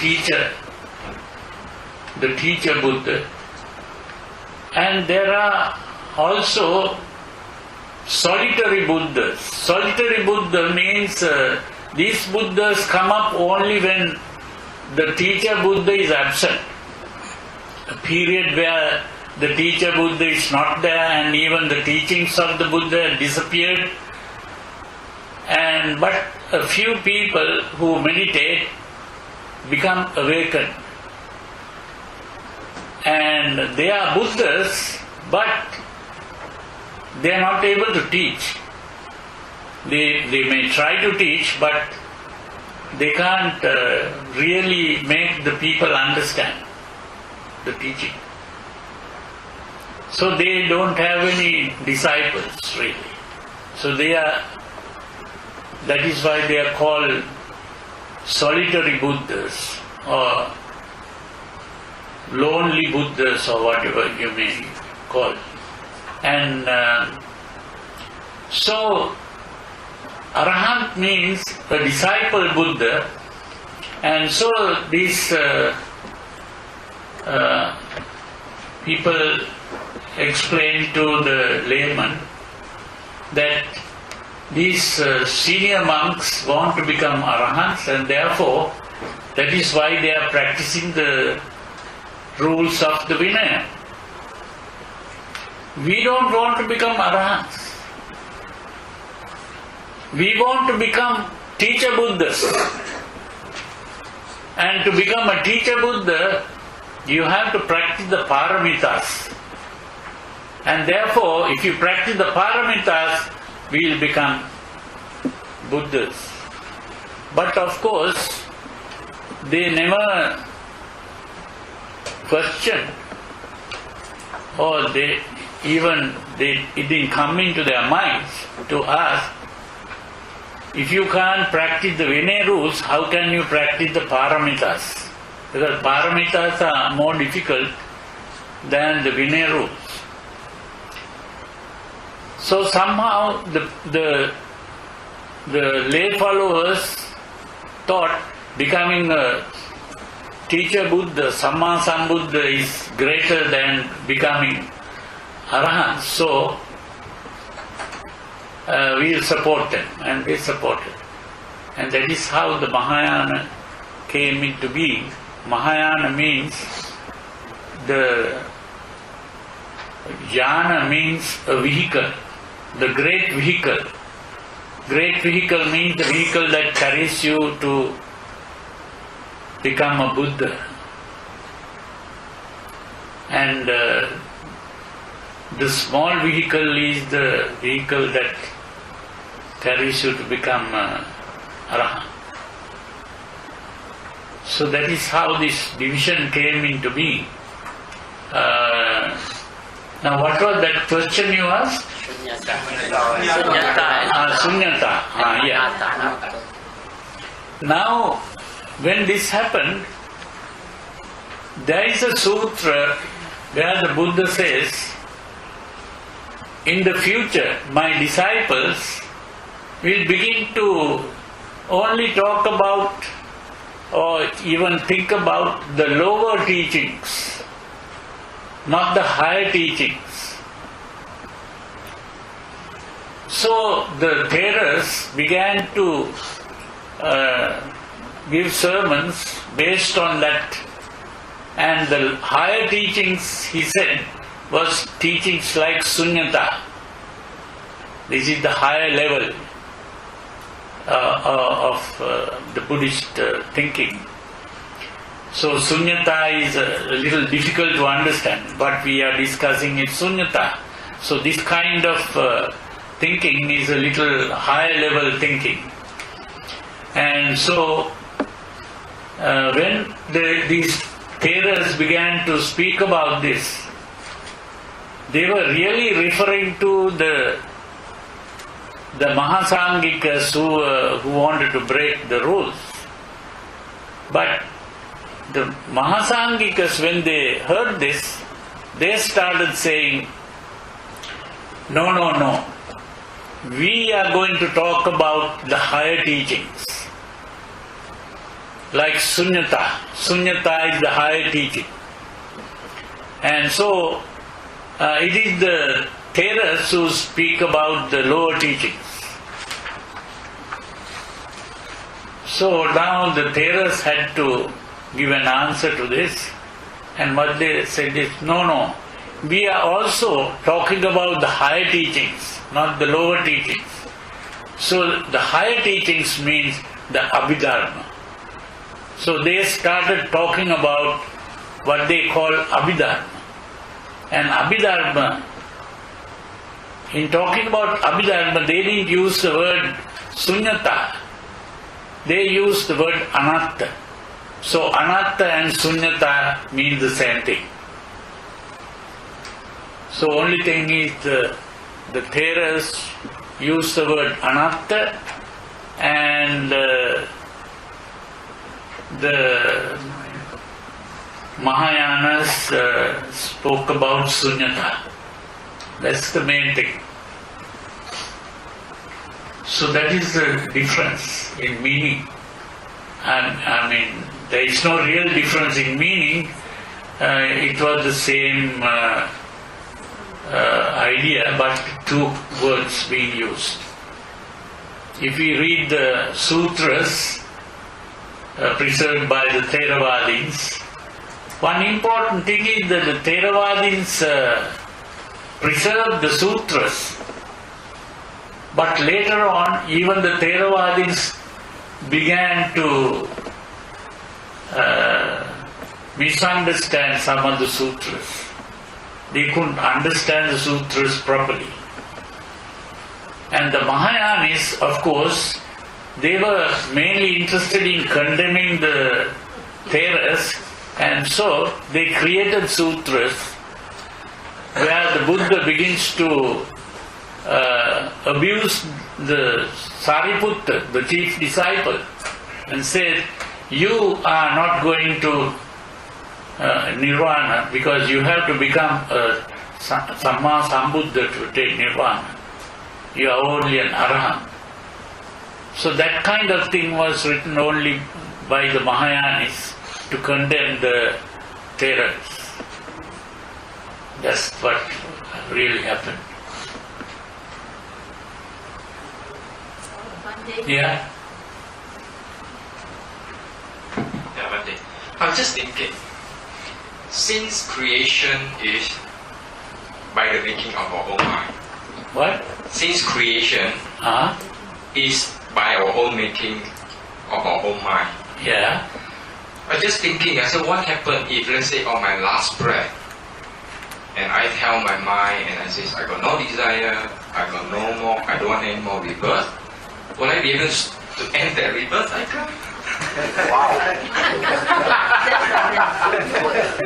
[SPEAKER 1] teacher Buddha. And there are also solitary Buddhas. Solitary Buddha means these Buddhas come up only when the teacher Buddha is absent. A period where the teacher Buddha is not there and even the teachings of the Buddha have disappeared. But a few people who meditate become awakened. And they are Buddhas, but they are not able to teach. They may try to teach, but they can't really make the people understand the teaching. So they don't have any disciples really. So that is why they are called solitary Buddhas or lonely Buddhas or whatever you may call. And so Arahant means a disciple Buddha, and so these people explained to the layman that these senior monks want to become Arahants, and therefore that is why they are practicing the rules of the Vinaya. We don't want to become Arahants. We want to become teacher Buddhas. And to become a teacher Buddha, you have to practice the paramitas. And therefore, if you practice the paramitas, we will become Buddhas. But of course, they never question, or it didn't come into their minds to ask, if you can't practice the Vinaya rules, how can you practice the paramitas? Because paramitas are more difficult than the Vinaya rules. So somehow the lay followers thought becoming a teacher Buddha, Samma Sambuddha, is greater than becoming Arahant. So we will support them, and they supported. And that is how the Mahayana came into being. Mahayana means Jnana means a vehicle, the great vehicle. Great vehicle means the vehicle that carries you to become a Buddha. And the small vehicle is the vehicle that carries you to become Arahant. So that is how this division came into being. now what was that question you asked? Sunyata. Yeah. Now, when this happened, there is a sutra where the Buddha says, in the future, my disciples will begin to only talk about or even think about the lower teachings, not the higher teachings. So the Theras began to give sermons based on that, and the higher teachings, he said, was teachings like Sunyata. This is the higher level of the Buddhist thinking. So Sunyata is a little difficult to understand. What we are discussing is Sunyata. So this kind of thinking is a little higher level thinking. And so when these Theras began to speak about this, they were really referring to the Mahasangikas who wanted to break the rules. But the Mahasangikas, when they heard this, they started saying, no, we are going to talk about the higher teachings, like Sunyata. Sunyata is the higher teaching. And so it is the Theras who speak about the lower teachings. So now the Theras had to give an answer to this, and what they said is, no, we are also talking about the higher teachings, not the lower teachings. So the higher teachings means the Abhidharma. So they started talking about what they call Abhidharma. And Abhidharma, in talking about Abhidharma, they didn't use the word Sunyata. They used the word Anatta. So Anatta and Sunyata mean the same thing. So only thing is the Theras use the word Anatta, and the Mahayanas spoke about Sunyata. That's the main thing. So that is the difference in meaning. I mean, there is no real difference in meaning. It was the same idea, but two words being used. If we read the sutras preserved by the Theravadins, one important thing is that the Theravadins preserved the sutras, but later on even the Theravadins began to misunderstand some of the sutras. They couldn't understand the sutras properly. And the Mahayanis, of course, they were mainly interested in condemning the Theras, and so they created sutras where the Buddha begins to abuse the Sariputta, the chief disciple, and says, you are not going to Nirvana because you have to become a Samma Sambuddha to take Nirvana. You are only an Arahant. So that kind of thing was written only by the Mahayanis to condemn the Theras. That's what really happened. Yeah?
[SPEAKER 3] Yeah, Bhante. I was just thinking, since creation is by the making of our own mind.
[SPEAKER 1] What?
[SPEAKER 3] Since creation is by our own making of our own mind.
[SPEAKER 1] Yeah.
[SPEAKER 3] I was just thinking, I said, what happened if, let's say, on my last breath, and I tell my mind, and I say, I got no desire, I got no more, I don't want any more rebirth. Will I be able to end that rebirth cycle?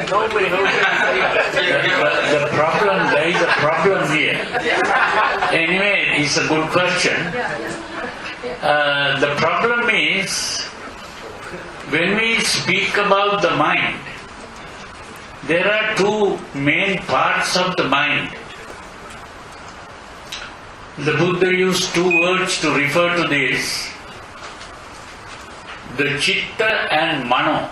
[SPEAKER 2] Nobody knows.
[SPEAKER 1] Anyway, it's a good question. The problem is, when we speak about the mind, there are two main parts of the mind. The Buddha used two words to refer to this: the chitta and mano.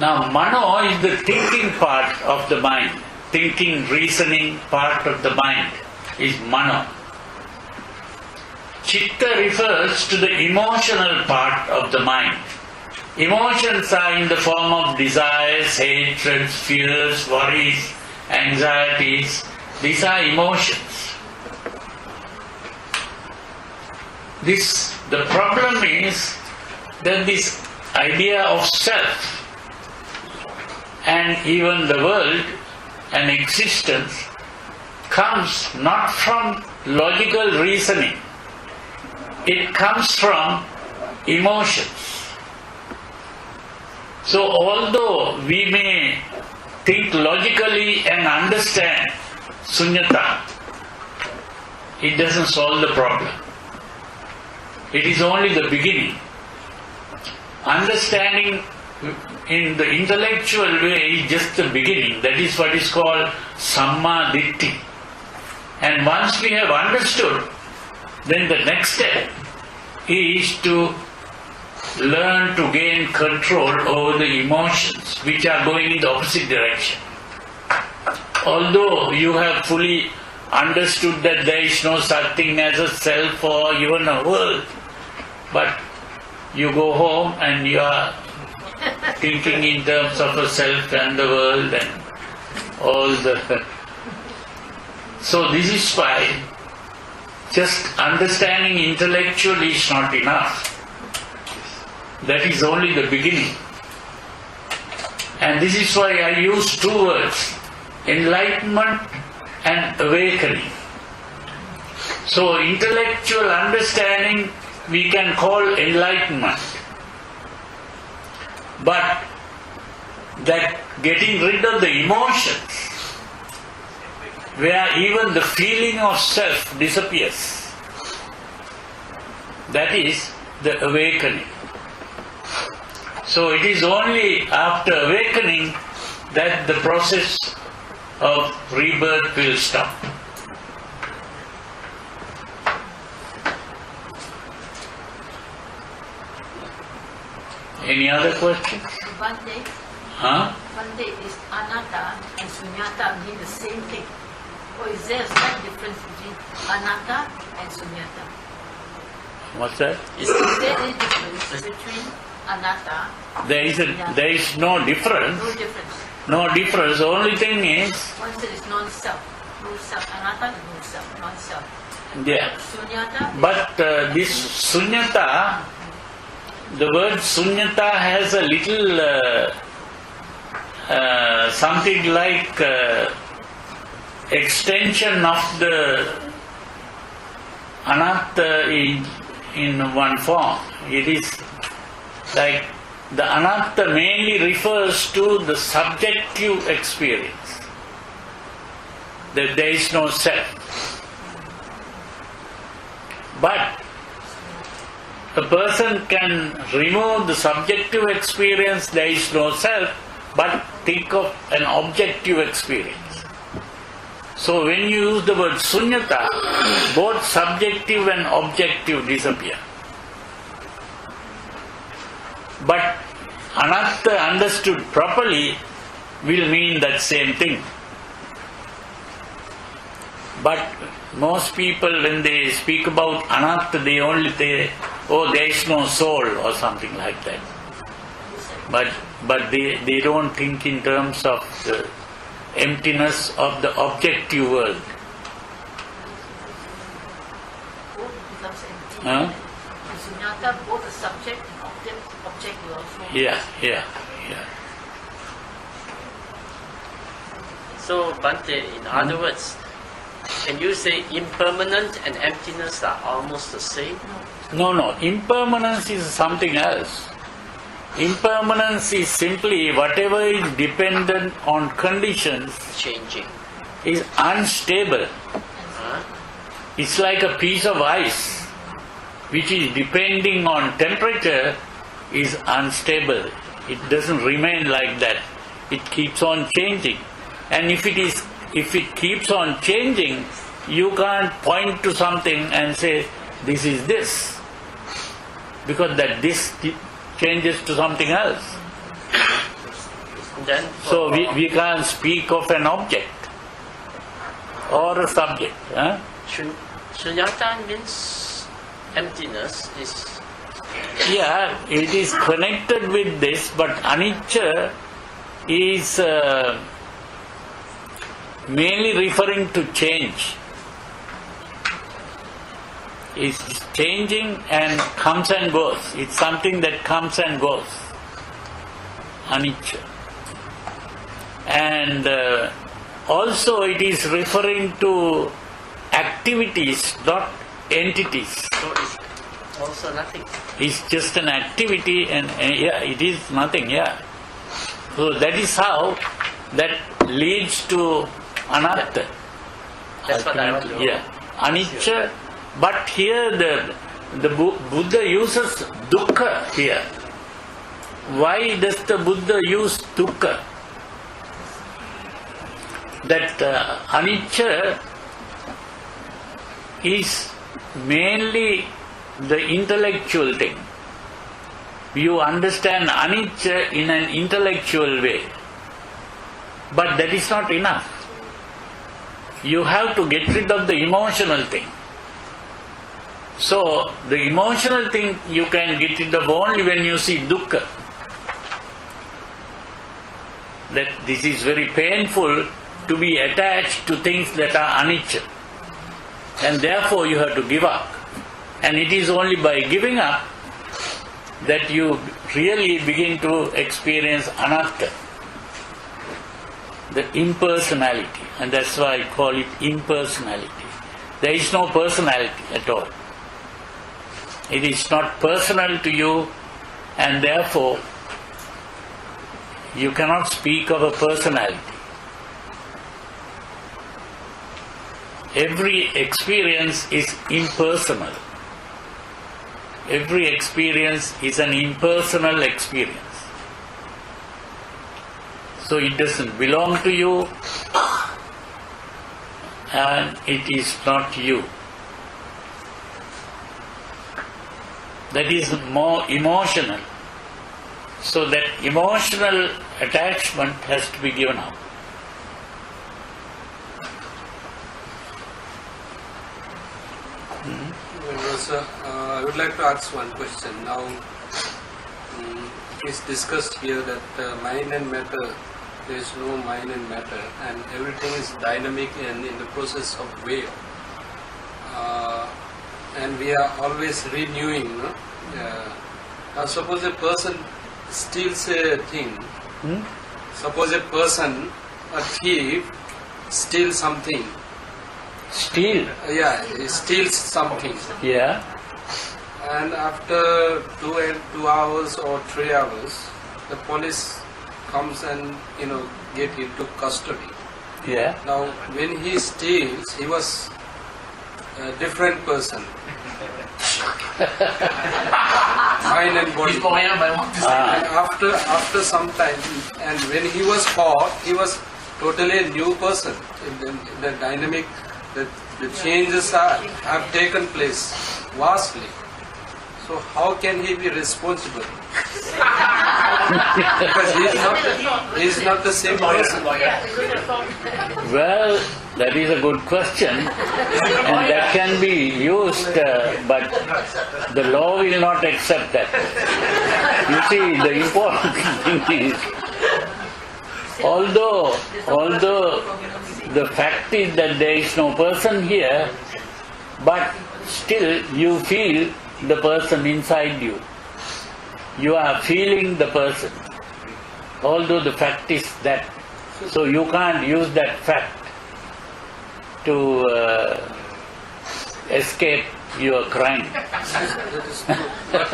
[SPEAKER 1] Now, mano is the thinking part of the mind. Thinking, reasoning part of the mind is mano. Chitta refers to the emotional part of the mind. Emotions are in the form of desires, hatreds, fears, worries, anxieties. These are emotions. The problem is that this idea of self and even the world and existence comes not from logical reasoning. It comes from emotions. So although we may think logically and understand sunyata, it doesn't solve the problem. It is only the beginning. Understanding in the intellectual way is just the beginning. That is what is called samma ditti. And once we have understood, then the next step is to learn to gain control over the emotions which are going in the opposite direction. Although you have fully understood that there is no such thing as a self or even a world, but you go home and you are thinking in terms of a self and the world and all the... So this is why just understanding intellectually is not enough. That is only the beginning. And this is why I use two words: enlightenment and awakening. So intellectual understanding we can call enlightenment. But that getting rid of the emotions, where even the feeling of self disappears, that is the awakening. So it is only after awakening that the process of rebirth will stop. Any other questions?
[SPEAKER 5] Bhante,
[SPEAKER 1] Huh?
[SPEAKER 5] Bhante, is anatta and sunyata mean the same thing? Or is there a slight difference between anatta and sunyata?
[SPEAKER 1] What's that?
[SPEAKER 5] Is there any difference between anatta
[SPEAKER 1] There is no difference.
[SPEAKER 5] No difference.
[SPEAKER 1] No difference. The only thing is,
[SPEAKER 5] One said it's non-self. No self. Anatta is no-self, non-self.
[SPEAKER 1] yeah.
[SPEAKER 5] Sunyata?
[SPEAKER 1] But this sunyata, the word sunyata has a little something like extension of the anatta in one form. It is like the anatta mainly refers to the subjective experience, that there is no self. But a person can remove the subjective experience, there is no self, but think of an objective experience. So when you use the word sunyata, both subjective and objective disappear. But anatta understood properly will mean that same thing. But most people, when they speak about anatta, they only say, oh, there is no soul or something like that. But they don't think in terms of the emptiness of the objective world.
[SPEAKER 5] Both becomes empty.
[SPEAKER 1] Huh?
[SPEAKER 5] In sunyata, both the subject and object will also...
[SPEAKER 1] Yeah.
[SPEAKER 6] So, Bhante, in other words, can you say impermanent and emptiness are almost the same?
[SPEAKER 1] No. Impermanence is something else. Impermanence is simply whatever is dependent on conditions
[SPEAKER 6] Changing.
[SPEAKER 1] is unstable. It's like a piece of ice which is depending on temperature is unstable. It doesn't remain like that. It keeps on changing. And if it keeps on changing, you can't point to something and say, this is this. Because that this changes to something else.
[SPEAKER 6] Then
[SPEAKER 1] So we can't speak of an object or a subject. Huh?
[SPEAKER 6] Shunyata means emptiness. Is
[SPEAKER 1] Yeah, it is connected with this, but anicca is mainly referring to change. It's changing and comes and goes. It's something that comes and goes. Anicca. And also it is referring to activities, not entities.
[SPEAKER 6] so it's also nothing.
[SPEAKER 1] It's just an activity and yeah, it is nothing, yeah. So that is how that leads to anatta.
[SPEAKER 6] That's what I want to know.
[SPEAKER 1] Yeah, anicca. But here the Buddha uses dukkha here. Why does the Buddha use dukkha? That anicca is mainly the intellectual thing. You understand anicca in an intellectual way. But that is not enough. You have to get rid of the emotional thing. So, the emotional thing you can get rid of only when you see dukkha. That this is very painful to be attached to things that are anicca. And therefore you have to give up. And it is only by giving up that you really begin to experience anatta, the impersonality. And that's why I call it impersonality. There is no personality at all. It is not personal to you, and therefore you cannot speak of a personality. Every experience is impersonal. Every experience is an impersonal experience. So it doesn't belong to you, and it is not you. That is more emotional. So that emotional attachment has to be given up.
[SPEAKER 7] Sir, I would like to ask one question. Now, it's discussed here that mind and matter, there is no mind and matter, and everything is dynamic and in the process of wave. And we are always renewing. No? Now, suppose a person steals a thing. Suppose a person, a thief, steals something.
[SPEAKER 1] Steal.
[SPEAKER 7] Yeah, he steals something.
[SPEAKER 1] Yeah.
[SPEAKER 7] And after 2 hours or 3 hours, the police comes and get into custody.
[SPEAKER 1] Yeah.
[SPEAKER 7] Now, when he steals, he was a different person. Mind and body. And after some time, and when he was caught, he was totally a new person. The dynamic, the changes have taken place vastly. So how can he be responsible? Because he is not the same person.
[SPEAKER 1] Well, that is a good question, and that can be used, but the law will not accept that. You see, the important thing is, although the fact is that there is no person here, but still you feel the person inside you. You are feeling the person, although the fact is that. So you can't use that fact to escape your crime.
[SPEAKER 7] That is true. But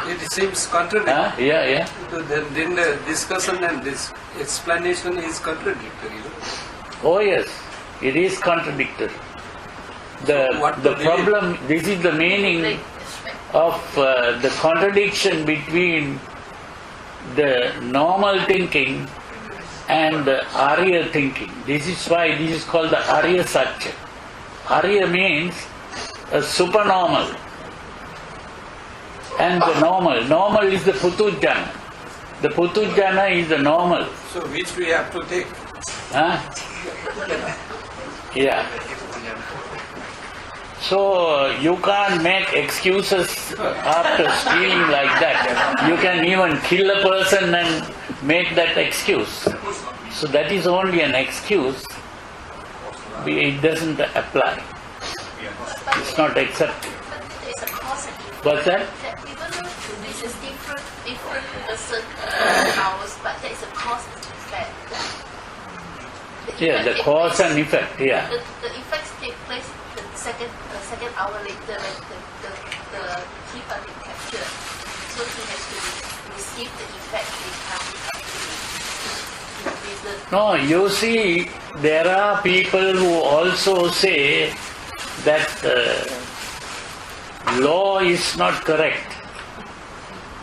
[SPEAKER 7] it seems contradictory.
[SPEAKER 1] Yeah.
[SPEAKER 7] Then the discussion and this explanation is contradictory.
[SPEAKER 1] Oh yes, It is contradictory.
[SPEAKER 7] what
[SPEAKER 1] The
[SPEAKER 7] to
[SPEAKER 1] problem, this is the meaning
[SPEAKER 5] Like respect.
[SPEAKER 1] of the contradiction between the normal thinking and the Arya thinking. This is why this is called the Arya Satya. Arya means a supernormal. And the normal. Normal is the Putujjana. The Putujjana is the normal.
[SPEAKER 7] So which we have to take?
[SPEAKER 1] Huh? Yeah. So you can't make excuses after stealing like that. You can even kill a person and make that excuse. So that is only an excuse. It doesn't apply. It's not accepted.
[SPEAKER 5] But there is a cause and effect.
[SPEAKER 1] What's that?
[SPEAKER 5] That even though this is different person powers, but there is a cause and effect.
[SPEAKER 1] Yeah, the cause and effect, yeah.
[SPEAKER 5] The effects take place the second hour later when the thief has been captured. So he has to receive the effect they come to prison.
[SPEAKER 1] No, you see, there are people who also say that law is not correct,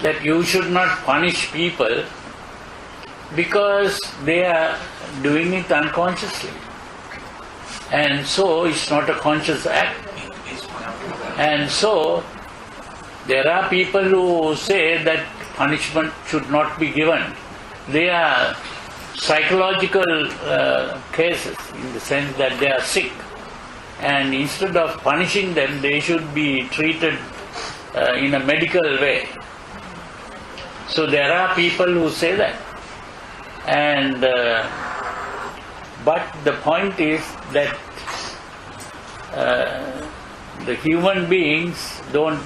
[SPEAKER 1] that you should not punish people because they are doing it unconsciously. And so it's not a conscious act. And so there are people who say that punishment should not be given. They are psychological cases in the sense that they are sick. And instead of punishing them, they should be treated in a medical way. So there are people who say that. And but the point is that the human beings don't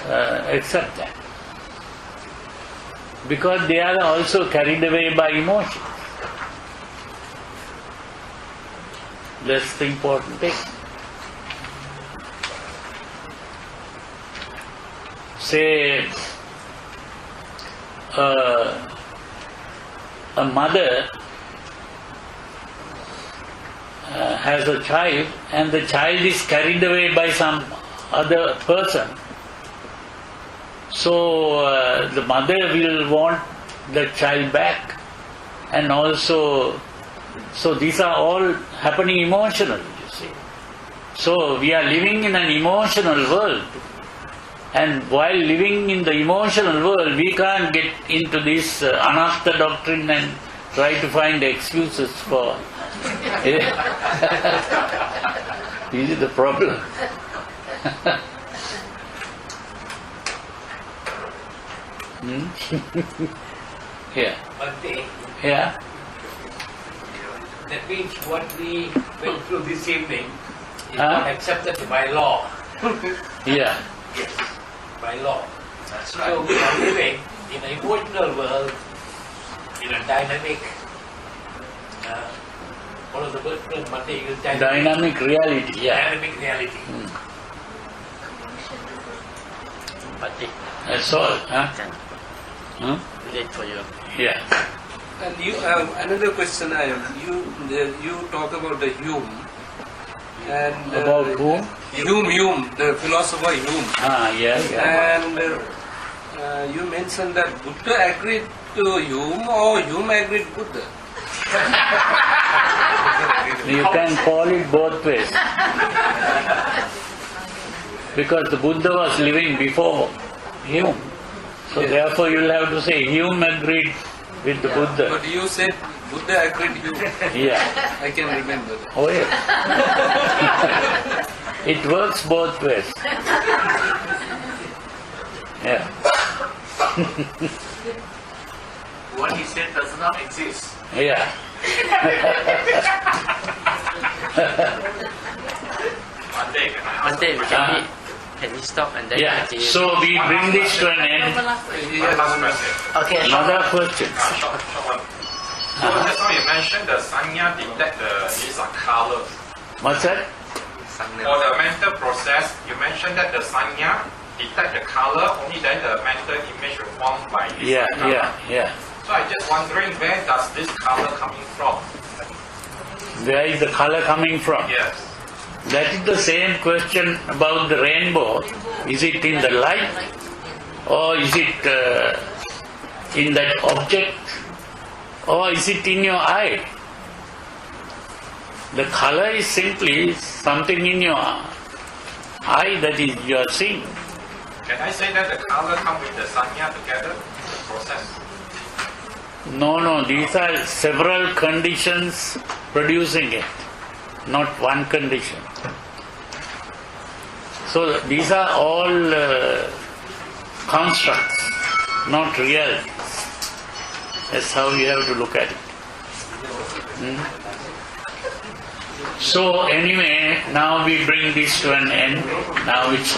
[SPEAKER 1] accept that, because they are also carried away by emotions. That's the important thing. Say a mother has a child and the child is carried away by some other person. So the mother will want the child back, and also, so these are all happening emotionally, you see. So we are living in an emotional world, and while living in the emotional world, we can't get into this anatta doctrine and try to find excuses for this is the problem. Yeah.
[SPEAKER 8] Bhante,
[SPEAKER 1] Yeah.
[SPEAKER 8] that means what we went through this evening is
[SPEAKER 1] Huh?
[SPEAKER 8] not accepted by law.
[SPEAKER 1] Yeah.
[SPEAKER 8] Yes, by law. That's right. So we are living in an emotional world, in a dynamic, what was the word Bhante used?
[SPEAKER 1] Dynamic reality, yeah.
[SPEAKER 8] Dynamic reality.
[SPEAKER 6] Bhante,
[SPEAKER 1] That's all. Huh?
[SPEAKER 6] can relate for you.
[SPEAKER 1] Yeah.
[SPEAKER 7] And you another question I have. You talk about the Hume and
[SPEAKER 1] About whom?
[SPEAKER 7] Hume, the philosopher Hume,
[SPEAKER 1] Yeah, yeah.
[SPEAKER 7] and you mentioned that Buddha agreed to Hume or Hume agreed Buddha.
[SPEAKER 1] You can call it both ways. Because the Buddha was living before Hume. So therefore you'll have to say Hume agreed with the Buddha.
[SPEAKER 7] But you said Buddha agreed Hume.
[SPEAKER 1] Yeah.
[SPEAKER 7] I can remember that.
[SPEAKER 1] Oh yeah. It works both ways. Yeah.
[SPEAKER 2] What he said does not exist.
[SPEAKER 1] Yeah.
[SPEAKER 6] Bhante, can we stop and then
[SPEAKER 1] Yeah.
[SPEAKER 6] continue?
[SPEAKER 1] So we bring this to an end.
[SPEAKER 6] Okay.
[SPEAKER 1] Another question.
[SPEAKER 3] Short one. So just now you mentioned the sanya detect these are colors.
[SPEAKER 1] What's that?
[SPEAKER 3] For the mental process, you mentioned that the sanya detect the color, only then the mental image will form by this
[SPEAKER 1] Yeah,
[SPEAKER 3] color.
[SPEAKER 1] yeah, yeah.
[SPEAKER 3] So I'm just wondering, where does this color coming from?
[SPEAKER 1] Where is the color coming from?
[SPEAKER 2] Yes.
[SPEAKER 1] That is the same question about the rainbow. Is it in the light or is it in that object or is it in your eye? The color is simply something in your eye that is you are seeing.
[SPEAKER 2] Can I say that the color come with the sanya together, the process?
[SPEAKER 1] No, these are several conditions producing it, not one condition. So these are all constructs, not real. That's how you have to look at it. So anyway, now we bring this to an end. Now it's